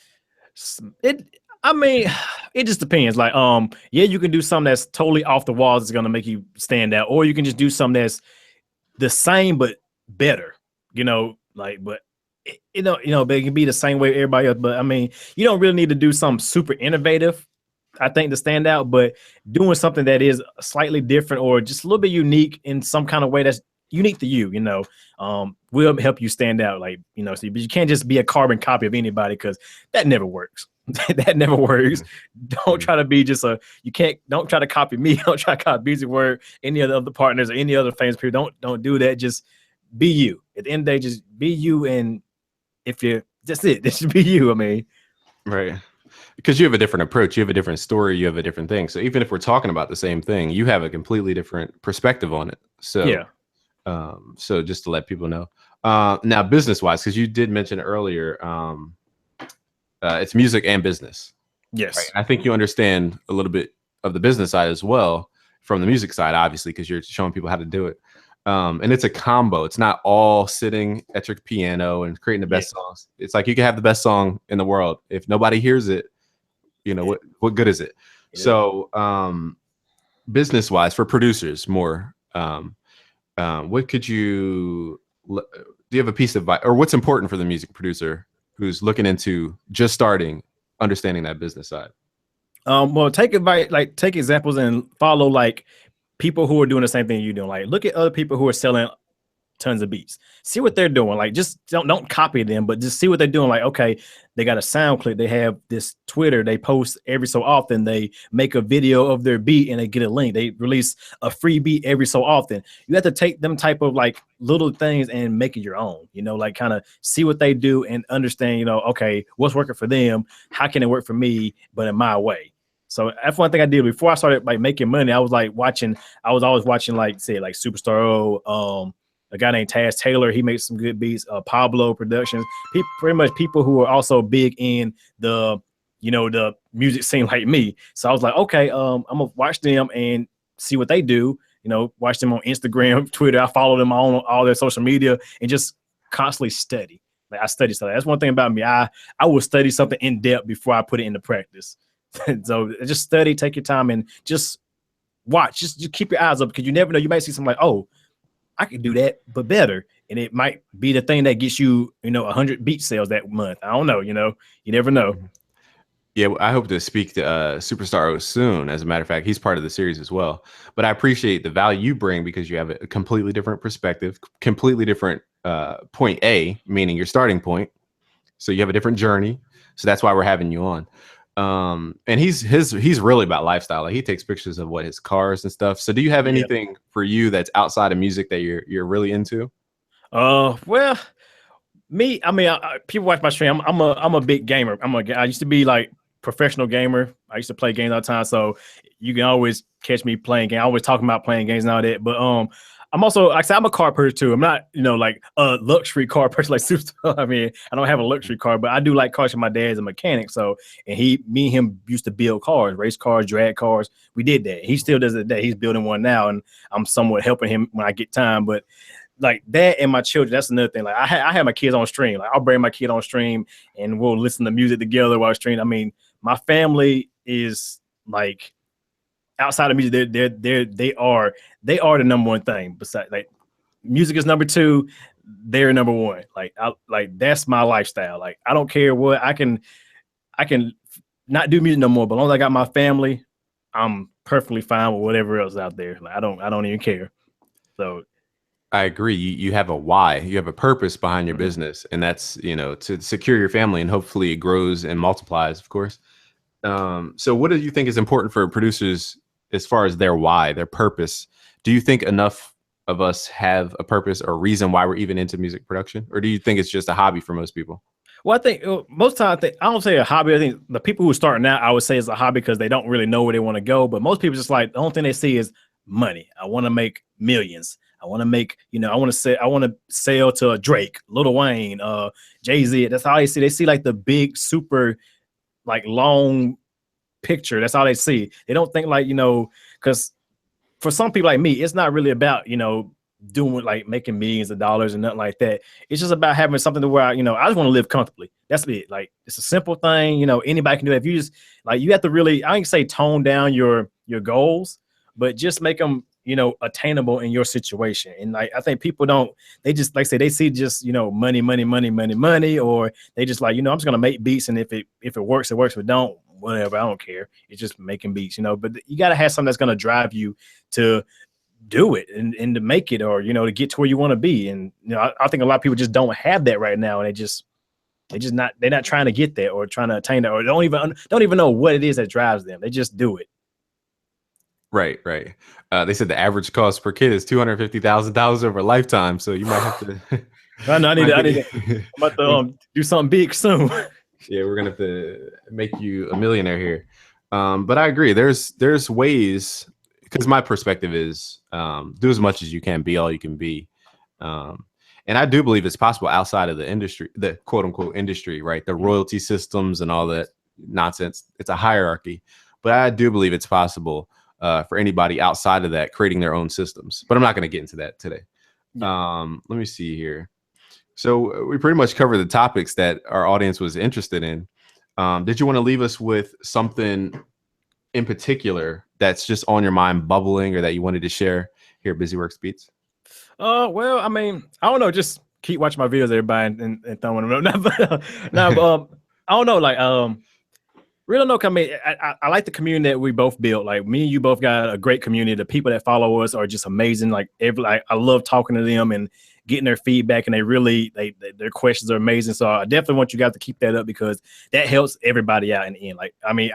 I mean, it just depends. Like, yeah, you can do something that's totally off the walls that's gonna make you stand out, or you can just do something that's the same but better. You know, like, but you know, but it can be the same way everybody else. But I mean, you don't really need to do something super innovative, I think, to stand out. But doing something that is slightly different or just a little bit unique in some kind of way that's unique to you, you know, will help you stand out. Like, you know, so, but you can't just be a carbon copy of anybody because that never works. That never works. Don't try to be just don't try to copy me. Don't try to copy BusyWorks, any of the other partners or any other famous people. Don't do that. Just be you. At the end of the day, just be you. And if you're just it should be you. I mean, right. Because you have a different approach, you have a different story, you have a different thing. So even if we're talking about the same thing, you have a completely different perspective on it. So yeah. So just to let people know. Now, business-wise, because you did mention earlier, it's music and business. Yes. Right? I think you understand a little bit of the business side as well from the music side, obviously, because you're showing people how to do it. And it's a combo. It's not all sitting at your piano and creating the best songs. It's like you can have the best song in the world. If nobody hears it, you know, what good is it? Yeah. So business-wise, for producers more, what could do you have a piece of advice, or what's important for the music producer who's looking into just starting, understanding that business side? Well, take examples and follow like people who are doing the same thing you're doing. Like, look at other people who are selling tons of beats. See what they're doing. Like, just don't copy them, but just see what they're doing. Like, okay, they got a sound clip. They have this Twitter. They post every so often. They make a video of their beat and they get a link. They release a free beat every so often. You have to take them type of like little things and make it your own, you know, like kind of see what they do and understand, you know, okay, what's working for them? How can it work for me, but in my way? So that's one thing I did before I started like making money. I was always watching like, say, like Superstar O, a guy named Taz Taylor. He makes some good beats. Pablo Productions. Pretty much people who are also big in the, you know, the music scene like me. So I was like, okay, I'm gonna watch them and see what they do. You know, watch them on Instagram, Twitter. I follow them on all their social media and just constantly study. Like I study stuff. That's one thing about me. I will study something in depth before I put it into practice. So just study, take your time, and just watch. Just keep your eyes up because you never know. You might see something like, oh, I could do that, but better. And it might be the thing that gets you, you know, 100 beat sales that month. I don't know, you know, you never know. Yeah, I hope to speak to Superstar O soon. As a matter of fact, he's part of the series as well. But I appreciate the value you bring because you have a completely different perspective, completely different point A, meaning your starting point. So you have a different journey. So that's why we're having you on. And he's really about lifestyle. Like he takes pictures of his cars and stuff. So do you have anything for you that's outside of music that you're really into? Well, me, I mean, people watch my stream. I'm a big gamer. I used to be like professional gamer. I used to play games all the time. So you can always catch me playing games. I always talking about playing games and all that. But I'm also, like I said, I'm a car person too. I'm not, like a luxury car person like Super. I mean, I don't have a luxury car, but I do like cars. My dad's a mechanic, so me and him used to build cars, race cars, drag cars. We did that. He still does it today. He's building one now, and I'm somewhat helping him when I get time. But like that and my children, that's another thing. Like I have my kids on stream. Like I'll bring my kid on stream and we'll listen to music together while stream. I mean, my family is like outside of music, they are the number one thing. Besides, like music is number two, they're number one. Like that's my lifestyle. Like I don't care what I can not do music no more, but as long as I got my family, I'm perfectly fine with whatever else out there. Like I don't even care. So I agree. You have a why, you have a purpose behind your business, and that's, to secure your family, and hopefully it grows and multiplies, of course. So what do you think is important for producers as far as their why, their purpose? Do you think enough of us have a purpose or reason why we're even into music production? Or do you think it's just a hobby for most people? Well, I think most times I don't say a hobby. I think the people who are starting out, I would say it's a hobby because they don't really know where they want to go. But most people just like the only thing they see is money. I want to make millions. I want to make, I want to sell to Drake, Lil Wayne, Jay-Z. That's how they see. They see like the big, super, like long picture. That's all they see. They don't think like, because for some people like me, it's not really about, doing like making millions of dollars and nothing like that. It's just about having something to where I just want to live comfortably. That's it. Like it's a simple thing. Anybody can do it. If you just like, you have to really, I ain't say tone down your goals, but just make them, attainable in your situation. And like, I think people they just, like I say, they see just, money, or they just like, I'm just going to make beats. And if it works, it works. If it don't, whatever, I don't care. It's just making beats, but you got to have something that's going to drive you to do it and to make it, or, to get to where you want to be. And, I think a lot of people just don't have that right now. And they're not trying to get there or trying to attain that, or don't even know what it is that drives them. They just do it. Right. They said the average cost per kid is $250,000 over a lifetime. So you might have to. I need I'm about to do something big soon. Yeah, we're gonna have to make you a millionaire here. But I agree. There's ways, because my perspective is do as much as you can, be all you can be. And I do believe it's possible outside of the industry, the quote unquote industry, right? The royalty systems and all that nonsense. It's a hierarchy, but I do believe it's possible for anybody outside of that creating their own systems. But I'm not going to get into that today. Let me see here. So we pretty much covered the topics that our audience was interested in. Did you want to leave us with something in particular that's just on your mind bubbling, or that you wanted to share here at BusyWorksBeats? Well, I mean, I don't know. Just keep watching my videos, everybody, and throwing them up. I don't know. Like, really don't know. I mean, I like the community that we both built. Like me and you both got a great community. The people that follow us are just amazing. Like I love talking to them and getting their feedback, and their questions are amazing. So I definitely want you guys to keep that up, because that helps everybody out in the end. Like, I mean,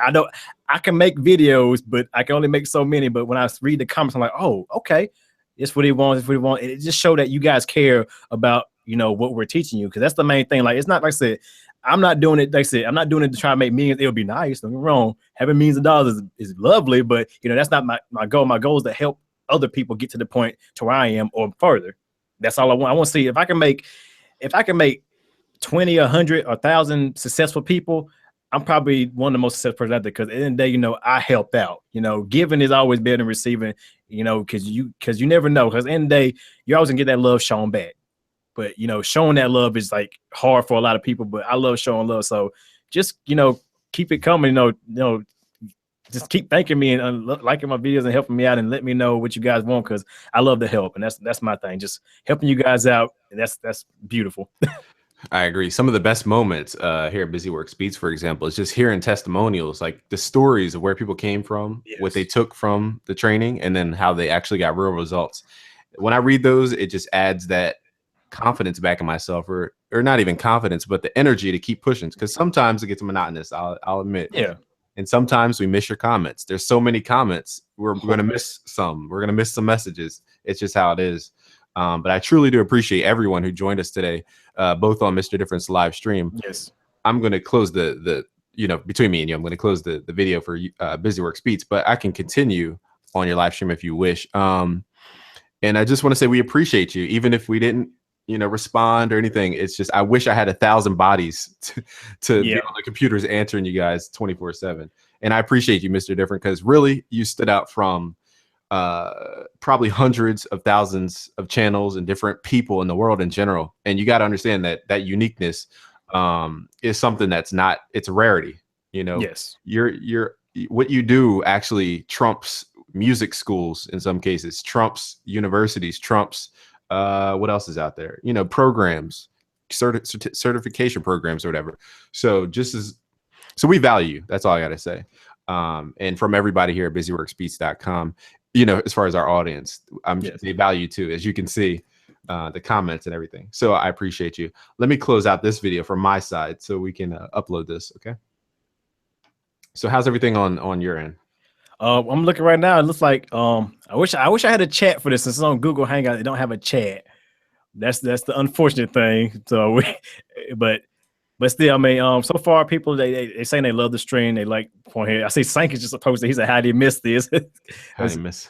I can make videos, but I can only make so many. But when I read the comments, I'm like, oh, okay, it's what he wants. It's what he wants. It just show that you guys care about, what we're teaching you. Cause that's the main thing. Like, it's not, like I said, I'm not doing it. Like I said, I'm not doing it to try to make millions. It would be nice. Don't get me wrong. Having millions of dollars is lovely, but that's not my goal. My goal is to help other people get to the point to where I am or further. That's all I want. I want to see if I can make 20, 100, or 1,000 successful people. I'm probably one of the most successful people out there, because at the end of the day, I helped out. Giving is always better than receiving. Because you never know. Because at the end of the day, you're always gonna get that love shown back. But showing that love is like hard for a lot of people. But I love showing love. So just keep it coming. Just keep thanking me and liking my videos and helping me out, and let me know what you guys want, because I love the help, and that's my thing. Just helping you guys out, and that's beautiful. I agree. Some of the best moments here at BusyWorksBeats, for example, is just hearing testimonials, like the stories of where people came from, yes, what they took from the training, and then how they actually got real results. When I read those, it just adds that confidence back in myself, or not even confidence, but the energy to keep pushing. Because sometimes it gets monotonous, I'll admit. Yeah. And sometimes we miss your comments. There's so many comments. We're going to miss some. We're going to miss some messages. It's just how it is. But I truly do appreciate everyone who joined us today, both on Mr. Different's live stream. Yes. I'm going to close the you know, between me and you, I'm going to close the video for BusyWorksBeats, but I can continue on your live stream if you wish. And I just want to say we appreciate you, even if we didn't, you know, respond or anything. It's just, I wish I had 1,000 bodies to be on the computers answering you guys 24/7. And I appreciate you, Mr. Different, because really you stood out from probably hundreds of thousands of channels and different people in the world in general. And you got to understand that that uniqueness is something that's not, it's a rarity. You know, Yes, you're what you do actually trumps music schools in some cases, trumps universities, trumps what else is out there? You know, programs, certification programs or whatever. So so we value you. That's all I got to say. And from everybody here at BusyWorksBeats.com, you know, as far as our audience, they value too, as you can see, the comments and everything. So I appreciate you. Let me close out this video from my side so we can upload this. Okay. So how's everything on your end? I'm looking right now. It looks like I wish I had a chat for this. Since it's on Google Hangout, they don't have a chat. That's the unfortunate thing. So but still, I mean, so far people they saying they love the stream. They like point here. I see Sank is just posted. He said, "How do you miss this?" How do you miss?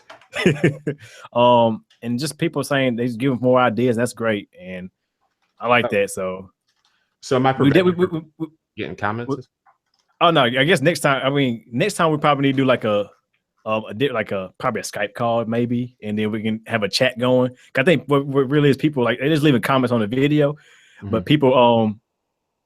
And just people saying they just give more ideas. That's great, and I like that. So am I getting comments? Oh no, I guess next time. I mean, next time we probably need to do like probably a Skype call maybe, and then we can have a chat going. I think what really is people like they just leaving comments on the video, but people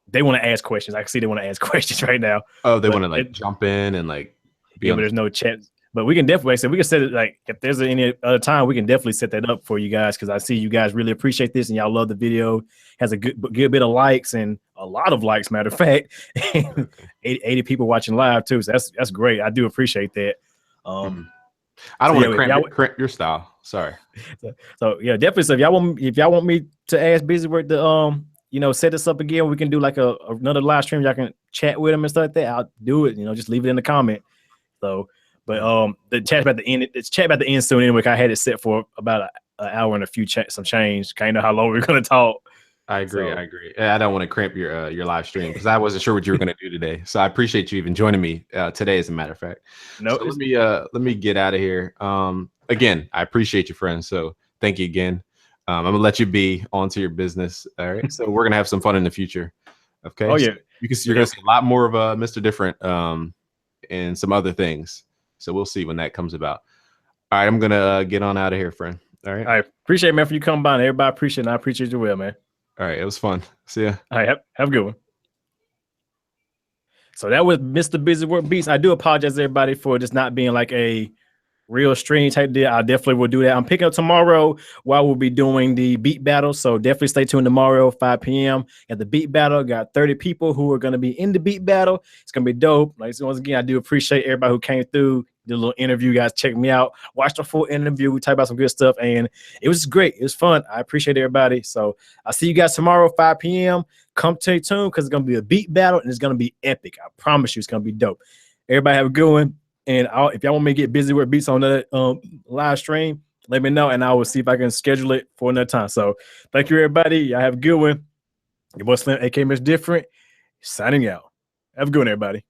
they want to ask questions. I can see they want to ask questions right now. Oh, they want to like jump in and like be but there's no chat. But we can definitely we can set it like if there's any other time we can definitely set that up for you guys because I see you guys really appreciate this and y'all love the video. Has a good bit of likes and a lot of likes. Matter of fact, 80 people watching live too. So that's great. I do appreciate that. I don't want to cramp your style. Sorry. So yeah, definitely. So if y'all want me to ask BusyWork to you know, set this up again, we can do like another live stream. Y'all can chat with them and stuff like that. I'll do it. You know, just leave it in the comment. So. But the chat about the end. It's chat about the end soon. Anyway, I had it set for about an hour and a few some change. Kind of know how long we're gonna talk. I agree. I agree. I don't want to cramp your live stream because I wasn't sure what you were gonna do today. So I appreciate you even joining me today. As a matter of fact. No. So let me get out of here. Again, I appreciate you, friends. So thank you again. I'm gonna let you be onto your business. All right. So we're gonna have some fun in the future. Okay. Oh yeah. So you're gonna see a lot more of Mr. Different and some other things. So we'll see when that comes about. All right, I'm gonna get on out of here, friend. All right. I appreciate it, man, for you coming by. And everybody appreciate it. And I appreciate you well, man. All right, it was fun. See ya. All right, have a good one. So that was Mr. BusyWorksBeats. I do apologize, everybody, for just not being like a real stream type deal. I definitely will do that. I'm picking up tomorrow while we'll be doing the beat battle. So definitely stay tuned tomorrow, 5 p.m. at the beat battle. Got 30 people who are going to be in the beat battle. It's going to be dope. Like, so once again, I do appreciate everybody who came through, did a little interview. You guys check me out. Watch the full interview. We talk about some good stuff. And it was great. It was fun. I appreciate everybody. So I'll see you guys tomorrow, 5 p.m. Come stay tuned because it's going to be a beat battle and it's going to be epic. I promise you it's going to be dope. Everybody have a good one. And if y'all want me to get BusyWorksBeats on the live stream, let me know, and I will see if I can schedule it for another time. So thank you, everybody. Y'all have a good one. Your boy Slim, aka MrDifferent, signing out. Have a good one, everybody.